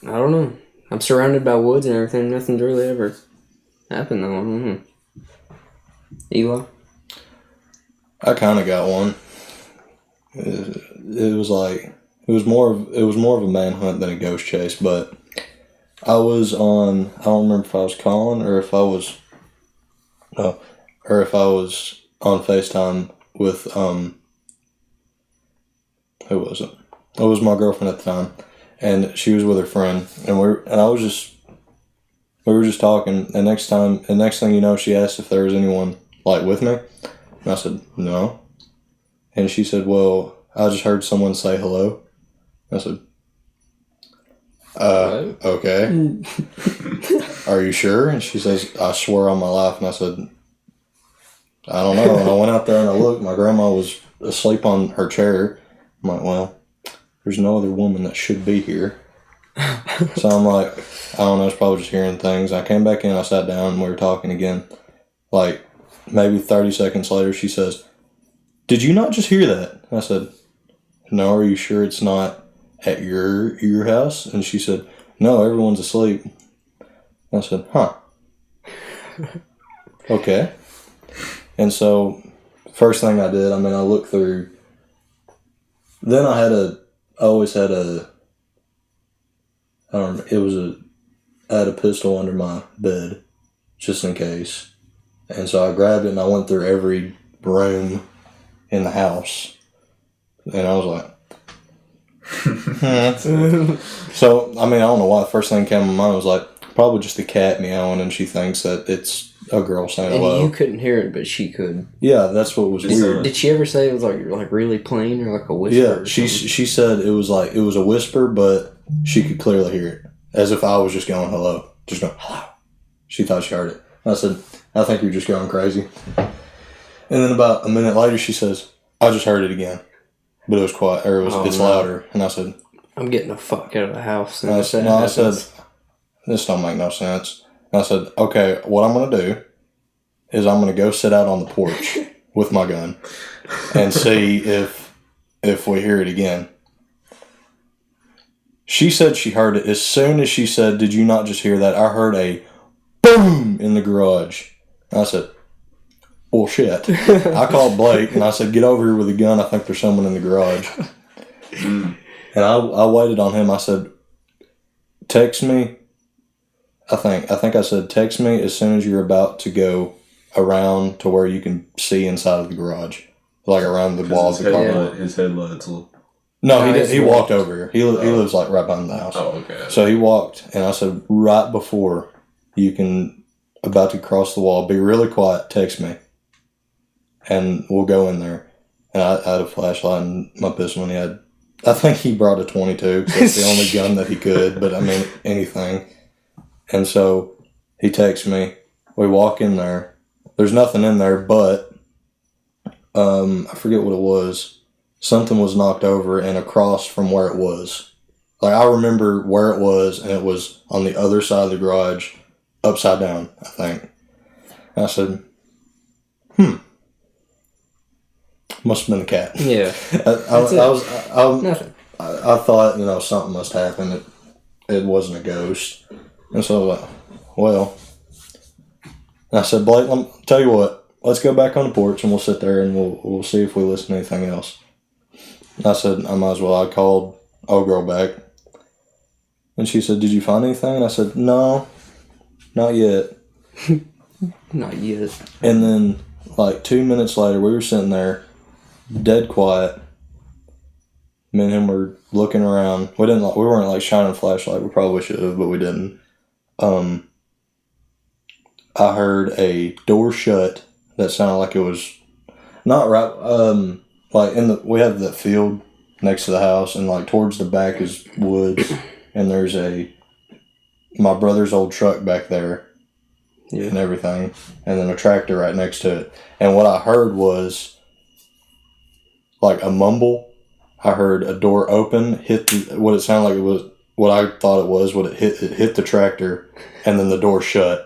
don't know. I'm surrounded by woods and everything. Nothing's really ever happened though. I don't know. Eli? I kind of got one. It was like... It was more of a manhunt than a ghost chase, but I was on, I don't remember if I was calling or if I was on FaceTime with who was it? It was my girlfriend at the time, and she was with her friend, and we were just talking, and next thing you know, she asked if there was anyone like with me, and I said no, and she said, well, I just heard someone say hello. I said, okay. Are you sure? And she says, I swear on my life. And I said, I don't know. And I went out there and I looked. My grandma was asleep on her chair. I'm like, well, there's no other woman that should be here. So I'm like, I don't know. It's probably just hearing things. I came back in. I sat down and we were talking again. Like, maybe 30 seconds later, she says, did you not just hear that? I said, no, are you sure it's not at your house? And she said, no, everyone's asleep. I said, huh. Okay. And so first thing I did, I looked through, then I had a pistol under my bed just in case. And so I grabbed it and I went through every room in the house. And I was like, so, I don't know why the first thing came to my mind was like, probably just the cat meowing, and she thinks that it's a girl saying And hello. you couldn't hear it, but she could. Yeah, that's what was weird. Did she ever say it was like really plain or like a whisper? Yeah, she said it was a whisper, but she could clearly hear it, as if I was just going hello, just going hello. She thought she heard it. I said, I think you're just going crazy. And then about a minute later, she says, I just heard it again, but it was quiet, or it's louder. And I said, I'm getting the fuck out of the house. I said, this don't make no sense. And I said, okay, what I'm going to do is I'm going to go sit out on the porch with my gun and see if we hear it again. She said she heard it. As soon as she said, did you not just hear that? I heard a boom in the garage. I said, well, shit. I called Blake and I said, get over here with a gun. I think there's someone in the garage. And I waited on him. I said, text me. I think I said, text me as soon as you're about to go around to where you can see inside of the garage. Like around the walls of the car. His headlights will... No, he walked over here. He lives like right behind the house. Oh, okay. So he walked, and I said, right before you can, about to cross the wall, be really quiet, text me. And we'll go in there. And I had a flashlight and my pistol, and I think he brought a 22, because that's the only gun that he could, but I mean, anything. And so he texts me. We walk in there. There's nothing in there, but I forget what it was. Something was knocked over and across from where it was. Like, I remember where it was, and it was on the other side of the garage, upside down, I think. And I said, must have been the cat. Yeah. Nothing. I thought, something must happen. It wasn't a ghost. And so I was like, well. And I said, Blake, tell you what, let's go back on the porch and we'll sit there and we'll see if we listen to anything else. And I said, I might as well. I called old girl back. And she said, did you find anything? And I said, no, not yet. Not yet. And then, like 2 minutes later, we were sitting there, dead quiet. Me and him were looking around. We weren't like shining a flashlight. We probably should have, but we didn't. I heard a door shut that sounded like it was not right. Like we have that field next to the house, and like towards the back is woods, and there's my brother's old truck back there, and everything, and then a tractor right next to it. And what I heard was like a mumble. I heard a door open, what it sounded like it was, what I thought it was, it hit the tractor, and then the door shut.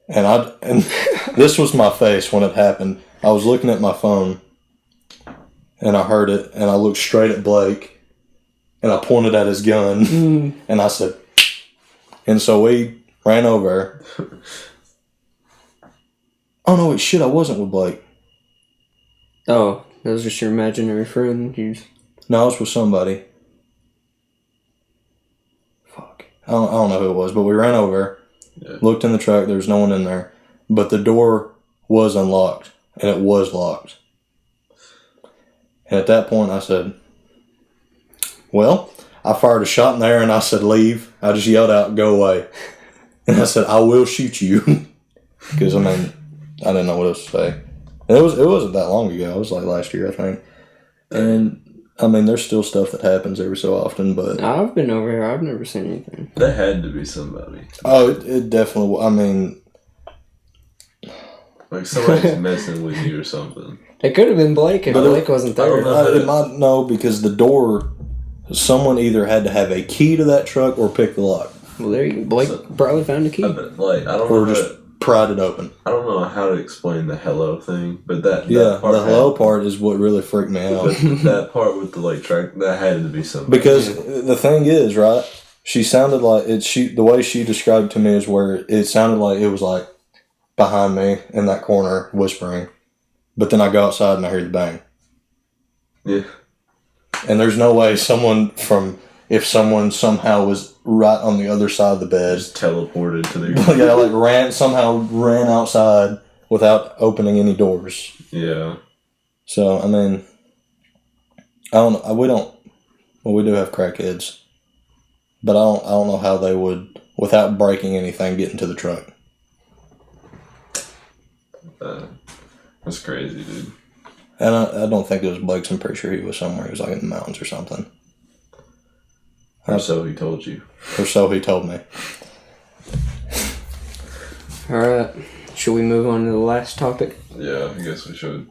And this was my face when it happened. I was looking at my phone, and I heard it, and I looked straight at Blake, and I pointed at his gun, and I said, and so we ran over. Oh no, wait, shit, I wasn't with Blake. Oh, that was just your imaginary friend. No, I was with somebody. Fuck. I don't know who it was, but we ran over, looked in the truck, there was no one in there, but the door was unlocked, and it was locked. And at that point, I said, well, I fired a shot in there, and I said, leave. I just yelled out, go away. And I said, I will shoot you. Because, I mean, I didn't know what else to say. And it wasn't that long ago. It was like last year, I think. And, I mean, there's still stuff that happens every so often, but... I've been over here. I've never seen anything. That had to be somebody. Oh, it definitely... I mean... Like somebody's messing with you or something. It could have been Blake if Blake wasn't there. It might, no, because the door... Someone either had to have a key to that truck or pick the lock. Well, there you go. Blake probably found a key. I don't know. Or just pried it open. I don't know how to explain the hello thing, but that part the hello part is what really freaked me out. That part with the track, that had to be something. Because the thing is, right? She sounded like the way she described to me is where it sounded like it was like behind me in that corner whispering, but then I go outside and I hear the bang. Yeah. And there's no way if someone somehow was right on the other side of the bed, just teleported to the ran outside without opening any doors. Yeah. So I mean, I don't know. We do have crackheads, but I don't know how they would, without breaking anything, get into the truck. That's crazy, dude. And I don't think it was Blake's. I'm pretty sure he was somewhere. He was like in the mountains or something. Or so he told you. Or so he told me. Alright. Should we move on to the last topic? Yeah, I guess we should.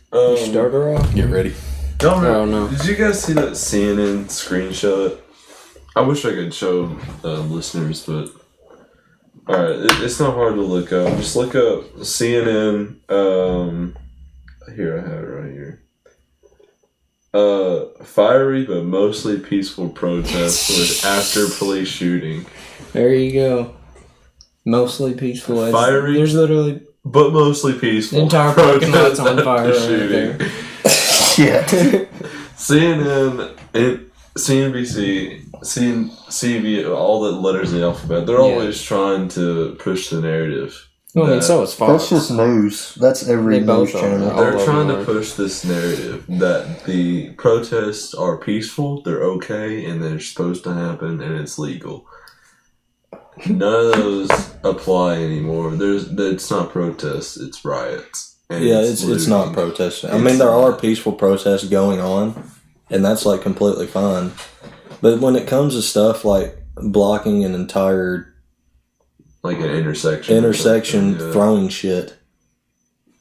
Start her off. Get ready. No. Did you guys see that CNN screenshot? I wish I could show listeners, but alright, it's not hard to look up. Just look up CNN. Here, I have it right here. Fiery but mostly peaceful protests with after police shooting. There you go. Mostly peaceful. Fiery, there's literally but mostly peaceful. the entire parking lot's on fire right there. Shit. CNN, CNBC, CB, all the letters in the alphabet. They're always trying to push the narrative. Well, I mean, so it's Fox. That's just news. That's every They both news are. channel. They're all trying over to push this narrative that the protests are peaceful, they're okay, and they're supposed to happen, and it's legal. None of those apply anymore. It's not protests, it's riots. And Yeah, it's not protesting. I mean, there are peaceful protests going on, and that's like completely fine. But when it comes to stuff like blocking an entire like an intersection, yeah. Throwing shit,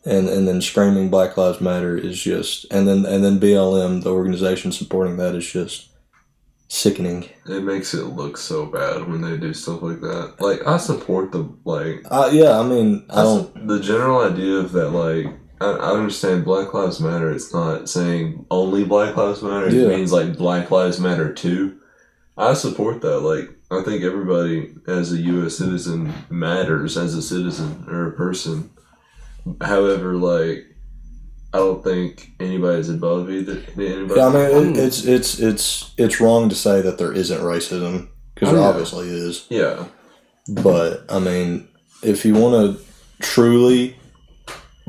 and then screaming Black Lives Matter is just, and then BLM, the organization supporting that, is just sickening. It makes it look so bad when they do stuff like that. Like, I support the, like... Yeah, I mean, I don't... The general idea of that, like, I understand Black Lives Matter. It's not saying only Black Lives Matter. It means, like, Black Lives Matter too. I support that. Like, I think everybody as a U.S. citizen matters as a citizen or a person. However, like, I don't think anybody's above anybody. Yeah, I mean, it's wrong to say that there isn't racism, because there obviously is. Yeah. But, I mean, if you want to truly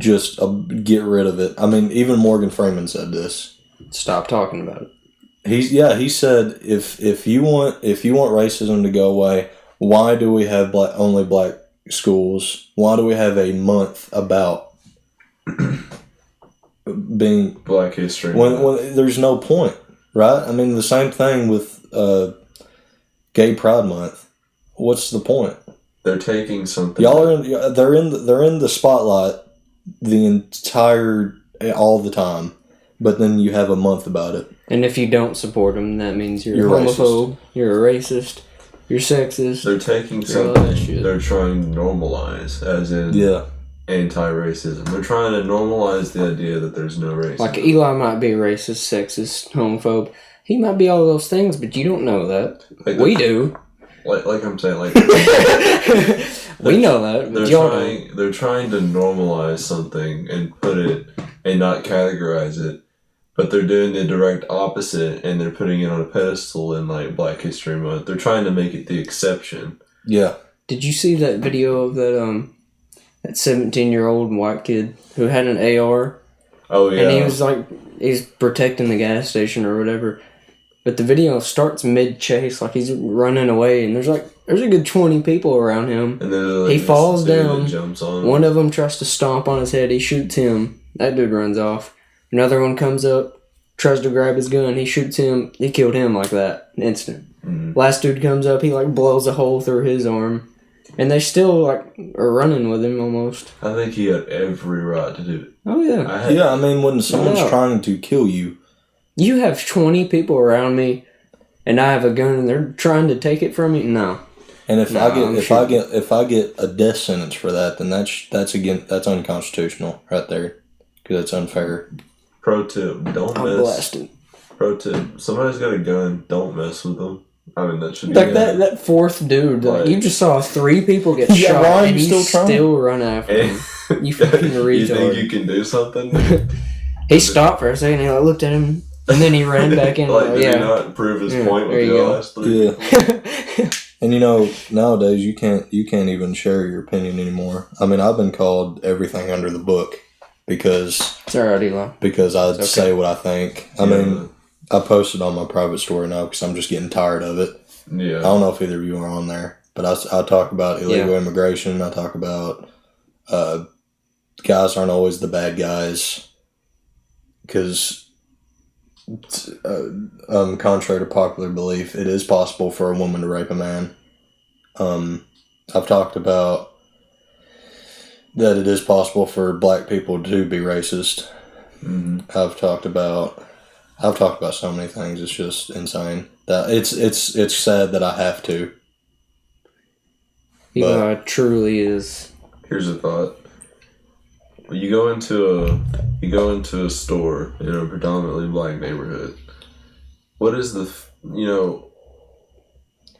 just get rid of it, I mean, even Morgan Freeman said this. Stop talking about it. He said if you want racism to go away, why do we have only black schools? Why do we have a month about being Black History when there's no point, right? I mean, the same thing with Gay Pride Month. What's the point? They're taking something. They're in the spotlight the entire all the time, but then you have a month about it. And if you don't support them, that means you're a homophobe, racist. You're a racist, you're sexist. They're taking something they're trying to normalize, as in anti-racism. They're trying to normalize the idea that there's no racism. Like, Eli might be racist, sexist, homophobe. He might be all those things, but you don't know that. Like we do. Like I'm saying, like... we know that, but y'all don't. They're trying to normalize something and put it, and not categorize it. But they're doing the direct opposite, and they're putting it on a pedestal in, like, Black History Month. They're trying to make it the exception. Yeah. Did you see that video of that 17-year-old white kid who had an AR? Oh, yeah. And he was, like, he's protecting the gas station or whatever. But the video starts mid-chase, like he's running away, and there's a good 20 people around him. And then, like, he falls down. Jumps on one of them tries to stomp on his head. He shoots him. That dude runs off. Another one comes up, tries to grab his gun. He shoots him. He killed him like that. Instant. Mm-hmm. Last dude comes up. He, like, blows a hole through his arm. And they still, like, are running with him almost. I think he had every right to do it. Oh, yeah. I mean, when someone's trying to kill you. You have 20 people around me, and I have a gun, and they're trying to take it from me? No. And if I get a death sentence for that, then that's unconstitutional right there, because it's unfair. Pro tip: don't mess. Blasted. Pro tip: somebody's got a gun. Don't mess with them. I mean, that should be like that fourth dude. Like, you just saw 3 people get shot, why are and you still run after him. You fucking retard. You think you can do something? He stopped for a second. He looked at him, and then he ran back in. Did he not prove his point with the last 3? Yeah. And nowadays you can't even share your opinion anymore. I mean, I've been called everything under the book because it's alright, Eli. Because I say what I think. I mean, I posted on my private story now because I'm just getting tired of it. Yeah. I don't know if either of you are on there, but I talk about illegal immigration. I talk about guys aren't always the bad guys. Because, contrary to popular belief, it is possible for a woman to rape a man. I've talked about that it is possible for black people to be racist. Mm-hmm. I've talked about so many things. It's just insane. That it's sad that I have to. Eli truly is. Here's a thought. When you go into a store in a predominantly black neighborhood, what is the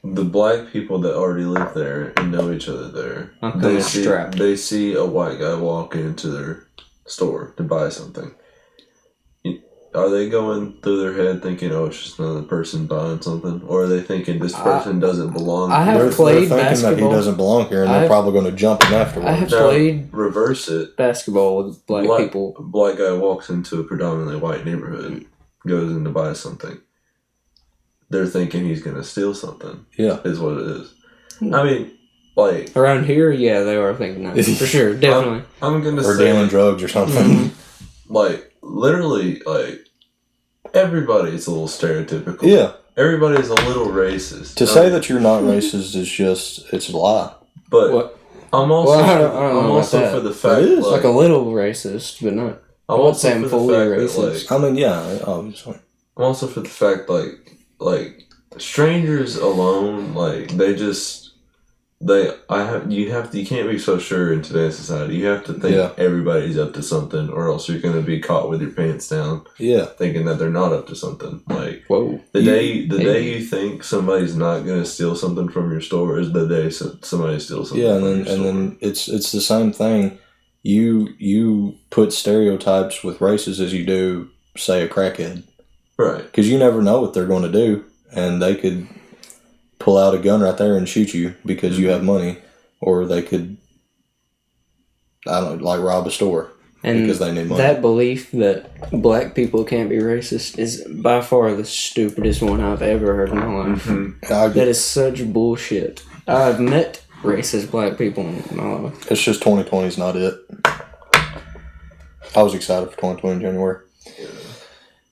black people that already live there and know each other there? They see a white guy walk into their store to buy something. Are they going through their head thinking, "Oh, it's just another person buying something," or are they thinking this person doesn't belong? They're thinking basketball. That he doesn't belong here, and they're probably going to jump him afterwards. I have played reverse it. Basketball with black people. A black guy walks into a predominantly white neighborhood, goes in to buy something. They're thinking he's going to steal something. Yeah, is what it is. I mean, like around here, yeah, they are thinking that for sure, definitely. I'm going to say, or dealing drugs or something. Like literally, like. Everybody's a little stereotypical. Yeah. Everybody's a little racist. To say that you're not racist is it's a lie. But I'm also I'm also for the fact it is. Like a little racist, but not. I'm not saying fully racist. I mean, yeah, obviously. I'm also for the fact like strangers alone, like you can't be so sure in today's society. You have to think everybody's up to something, or else you're gonna be caught with your pants down. Yeah, thinking that they're not up to something. Like whoa, the day you think somebody's not gonna steal something from your store is the day somebody steals something. Yeah, from your store. and then it's the same thing. You put stereotypes with races as you do, say, a crackhead, right? Because you never know what they're going to do, and they could pull out a gun right there and shoot you because you have money, or they could, rob a store because they need money. That belief that black people can't be racist is by far the stupidest one I've ever heard in my life. Mm-hmm. That is such bullshit. I've met racist black people in my life. It's just 2020 is not it. I was excited for 2020 in January. Yeah.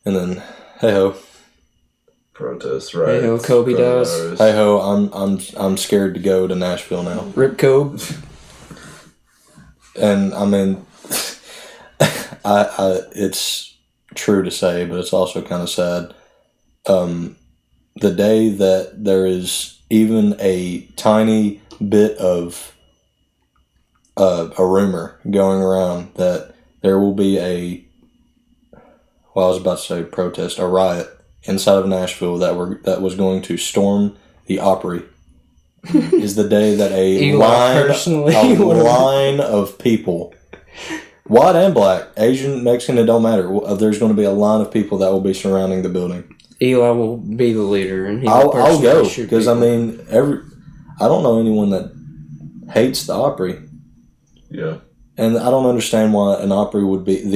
And then, hey-ho. Protests, right? Hey ho, Kobe dies. Hey ho, I'm scared to go to Nashville now. Rip Kobe. And I mean, I it's true to say, but it's also kind of sad. The day that there is even a tiny bit of a rumor going around that there will be I was about to say protest, a riot inside of Nashville that was going to storm the Opry is the day that a line of people, white and black, Asian, Mexican, it don't matter. There's going to be a line of people that will be surrounding the building. Eli will be the leader, and I'll go because I mean I don't know anyone that hates the Opry. Yeah, and I don't understand why the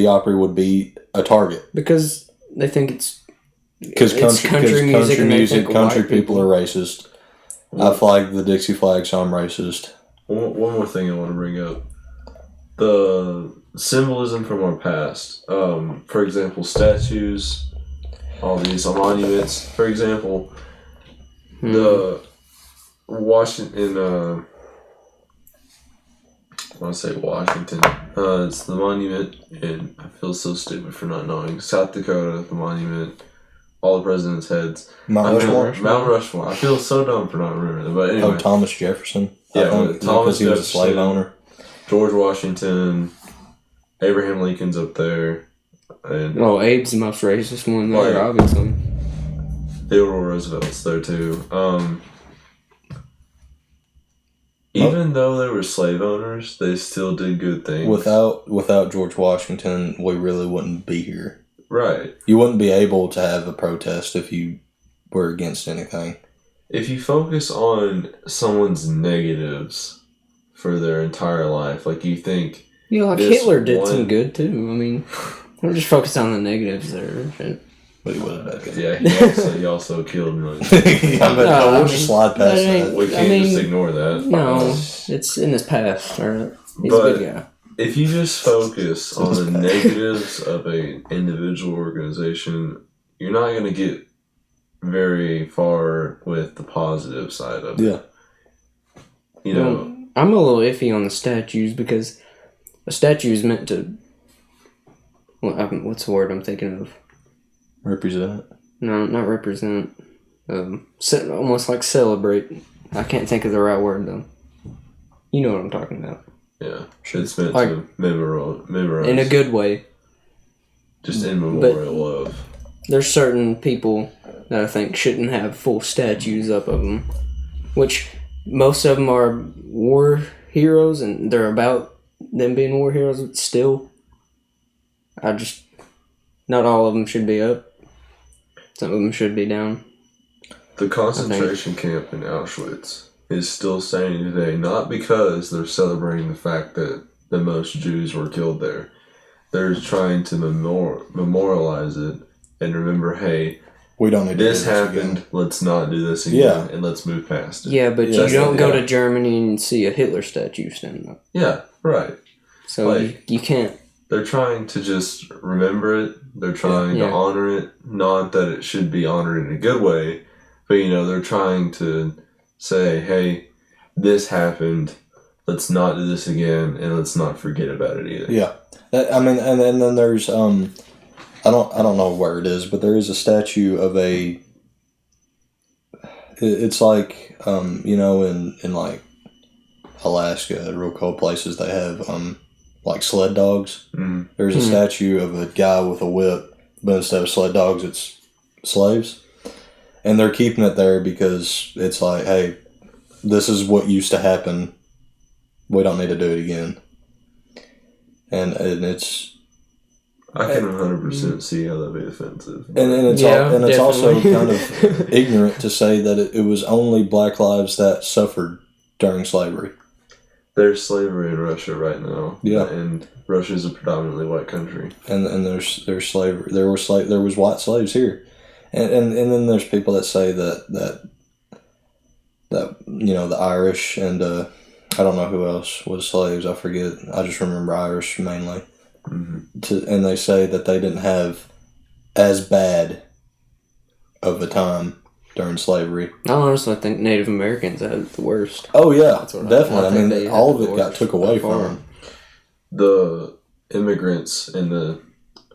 Opry would be a target because they think it's. Because country music, country people are racist. I flag the Dixie flag, so I'm racist. One more thing I want to bring up. The symbolism from our past. For example, statues, all these monuments. For example, the Washington, I want to say Washington. It's the monument, and I feel so stupid for not knowing. South Dakota, the monument. All the presidents' heads. Mount Rushmore. I feel so dumb for not remembering that. But anyway. Thomas Jefferson. Yeah, Thomas Jefferson. He was a slave owner. George Washington. Abraham Lincoln's up there. And Abe's the most racist one there, obviously. Theodore Roosevelt's there too. Even though they were slave owners, they still did good things. Without George Washington, we really wouldn't be here. Right. You wouldn't be able to have a protest if you were against anything. If you focus on someone's negatives for their entire life, like you think... Yeah, like Hitler did some good too. I mean, don't just focus on the negatives there. But he was a bad guy. Yeah, he also killed millions. We'll just slide past that. We can't just ignore that. No, it's in his past. Right? He's a good guy. If you just focus on the negatives of an individual organization, you're not going to get very far with the positive side of it. Yeah. You know, I'm a little iffy on the statues because a statue is meant to. What's the word I'm thinking of? Represent. No, not represent. Almost like celebrate. I can't think of the right word though. You know what I'm talking about. yeah, it's meant to memorize in a good way. just in memorial of. There's certain people that I think shouldn't have full statues up of them, which most of them are war heroes and they're about them being war heroes, but still, not all of them should be up. Some of them should be down. The concentration camp in Auschwitz is still standing today, not because they're celebrating the fact that the most Jews were killed there. They're trying to memorialize it and remember, hey, we don't need this to do this happened, again. Let's not do this again, and let's move past it. Yeah, but you don't go to Germany and see a Hitler statue standing up. Yeah, right. So you can't. They're trying to just remember it. They're trying to honor it. Not that it should be honored in a good way, but, they're trying to say, hey, this happened. Let's not do this again, and let's not forget about it either. Yeah. I mean, and then there's, I don't know where it is, but there is a statue of it's like, in like Alaska, real cold places, they have, like sled dogs. Mm-hmm. There's a statue of a guy with a whip, but instead of sled dogs, it's slaves. And they're keeping it there because it's like, hey, this is what used to happen. We don't need to do it again. And it's... I can 100% see how that'd be offensive. And it's also kind of ignorant to say that it was only black lives that suffered during slavery. There's slavery in Russia right now. Yeah. And Russia's a predominantly white country. And there's slavery. There was white slaves here. And then there's people that say that the Irish and I don't know who else was slaves. I forget. I just remember Irish mainly. Mm-hmm. And they say that they didn't have as bad of a time during slavery. I honestly think Native Americans had it the worst. Oh yeah, definitely. I mean, all of it got took away from them. The immigrants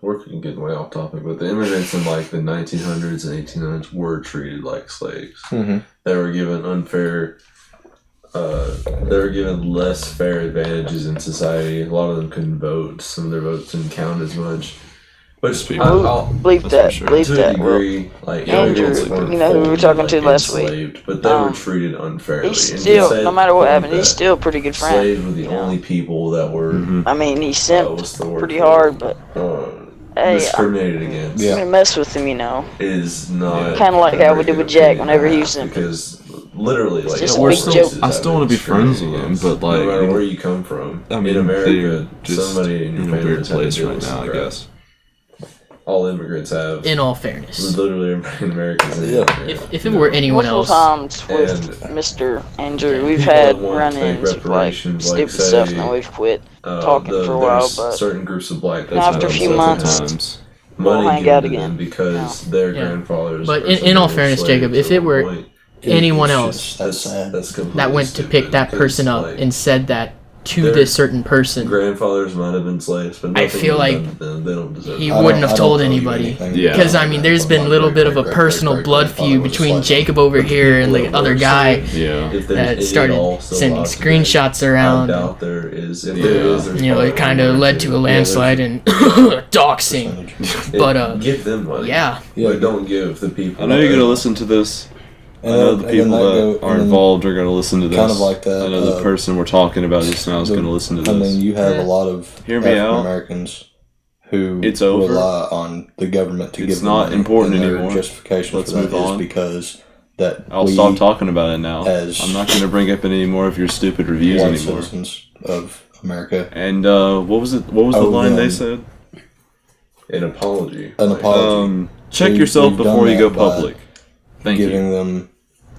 we're getting way off topic, but the immigrants in like the 1900s and 1800s were treated like slaves. Mm-hmm. They were given they were given less fair advantages in society. A lot of them couldn't vote. Some of their votes didn't count as much. But Bleep that. to a degree, like Andrew, you know who we were talking to last week. enslaved, but they were treated unfairly. He's And still, to say no matter what happened, that he's still a pretty good friend. Slaves were the only people that were I mean, he what's simped the word pretty for hard, but hey, discriminated against. I'm gonna mess with him, Is not Kind of like how we did with Jack whenever he was simping. because literally, like, just all a big places joke. I still have want to be friends with experience him, against. but like, no matter where you come from, I mean, in America, they're just somebody in your in a family weird has had to place deal right with now, some I crap. guess. All immigrants have. In all fairness, Literally, Americans. if it were anyone Multiple else, times with Mr. Andrew, we've people had that want to take run-ins of like reparations, like, stupid say, stuff, and then we've quit talking for a while. there's But certain groups of black people after a that few have months, sometimes we'll money hang given out to again. them because their grandfathers. But or in all something fairness, were Jacob, slaves if at it one were point. anyone It's else just- that's sad. That's completely that went to stupid pick that because, person up like, and said that to their this certain person, grandfathers might have been slaves, but I nothing feel was like done to them. They don't deserve he it. wouldn't have I don't told owe you anybody. anything. Yeah. Because I mean, there's been a little bit of a personal blood feud between Jacob over here and the other guy Yeah. If there's that any started at all still sending alive today, screenshots I around. doubt there is. If there is, there's You know, it probably kind of one or led two. to a landslide and doxing. But give them money. yeah, But don't give the people. I know you're that- gonna listen to this. I And know then- the and then people that that go- are and then involved are gonna listen to this. kind of like that, I know the person we're talking about just now is gonna listen to this. I mean, you have a lot of Hear me African out. Americans who It's over. rely on the government to It's give them not money, important and their anymore. justification Let's for that move is on. because that I'll we, stop talking about it now. as I'm not gonna bring up any more of your stupid reviews white anymore. citizens of America, And what was it? What was the Oh, line they them. said? An apology. an apology, Check We- yourself we've done before you go that by public. Thank you. giving them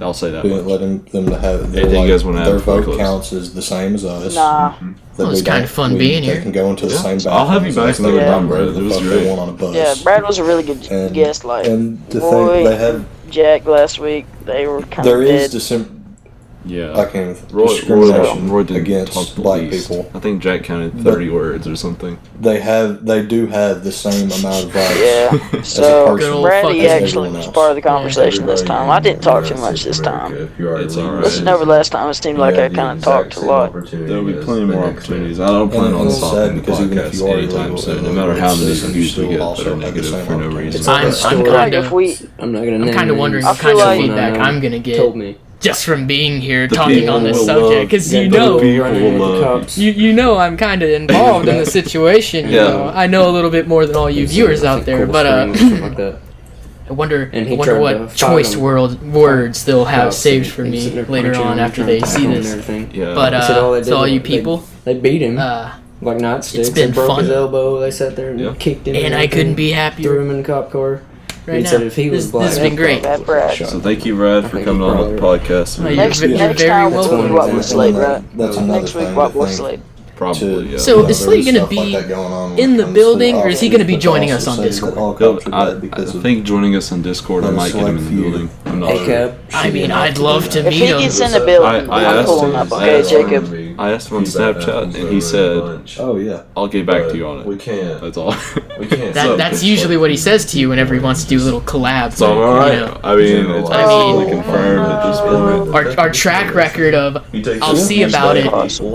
I'll say that. letting them to have their, Anything you guys wanna add their before we vote close? counts is the same as us. Nah. Well, it's we kinda don't- fun being they here. can go into the same bathroom. I'll have you back They can another time, go Brad. wherever It the was fuck great. they want on a bus. Yeah, Brad was a really good And- guest. Like, And to Roy, think they have, Jack last week, they were kind there of is dead. Yeah. I can Roy discrimination didn't talk against the black least. people. I think Jack counted 30 words or something. They do have the same amount of rights. Yeah, As so a person, Brady as actually everyone was else. part of the conversation this time. I didn't talk too much this time. It's alright. Listen over last time, it seemed like I kind of talked a lot. There'll be plenty more opportunities. I don't plan And on it's sad stopping the because even if podcast you are anytime illegal, soon, no matter how many citizen, reviews we you get still that also are have the negative same for no opportunity. reason. I'm I feel kind like if we, I'm not gonna. I'm kind of wondering I what feel kind of like- feedback I'm gonna get Told me. just from being here The talking people on this will subject, love- because the you know, people will love you. you know I'm kind of involved in the situation. You Yeah. know, I know a little bit more than all you viewers out there, but I wonder And he what tried to fight choice him. words they'll have Cops saved and for he's me sitting there later punching on him, after trying they to see tackle him and this. everything. Yeah. But He said all they did to all was you people, they beat him uh, like nightsticks. been They broke fun. his elbow. They sat there and Yeah. kicked him. and I couldn't be happier Threw him in the cop car. right He now. said if he was This black, has been great. That Brad. So thank you, Brad, for think coming he on the probably- podcast. No, We you're Next, ve- you're next very time we'll welcome. do what was late, right? That's another Next week, thing what to was think. late? Probably, yeah. So You know, is Slade there's gonna stuff be like that going on when in it the comes building, to or is he officers, gonna be but joining also us on say that Discord? all cops are I bad because of- think joining us on Discord, I There's might get him in the select few. building. I'm not Hey, sure. Cab. I mean, I'd love to If meet he him. gets in the building, I I'm asked pulling him. up. I Okay, asked Jacob. I asked him on Snapchat, and he said, Oh yeah. "I'll get back to you on it." We can't. That's all. We can't. That's usually what he says to you whenever he wants to do a little collab. So I'm all right. You know. I mean, it's I basically mean- confirmed at this point. Our track record of I'll see about it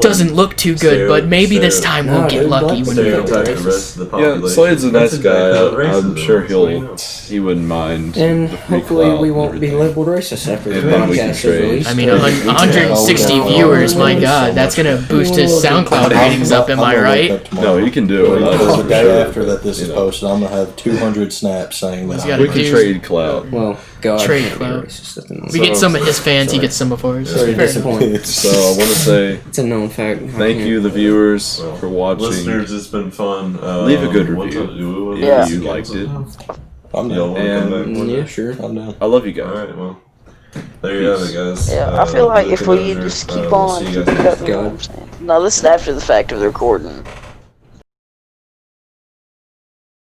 doesn't look too good, but maybe this time we'll get lucky when we go. the rest of the Yeah, population. Slade's a nice That's guy. exactly what I'm racism sure is. he wouldn't mind. And the free hopefully clout we and won't be everything. labeled racist after the And then we can podcast is trade. released. I mean, 160 viewers, my God, that's gonna boost his SoundCloud ratings up. Am I right? No, he can do it. Because the day Sure. after that this is You know. posted, I'm gonna have 200 snaps saying that He's I'm gotta We can do- trade clout. Well, God, Trade can't be clout. racist. That's a- We get some of his fans, he gets some of ours. Very disappointing. So I want to say It's a known fact. thank you, the viewers, for watching. Listeners, it's been fun. Leave a good what review. time- do we- Yeah. If you liked it. I'm Y'all down. wanna come And- back one Yeah, day? sure. I'm down. I love you guys. Alright, well. There you have it, guys. Yeah, I feel like if we Looking over. just keep We'll on, see you keep guys it next up, you know what I'm saying? No, this is after the fact of the recording.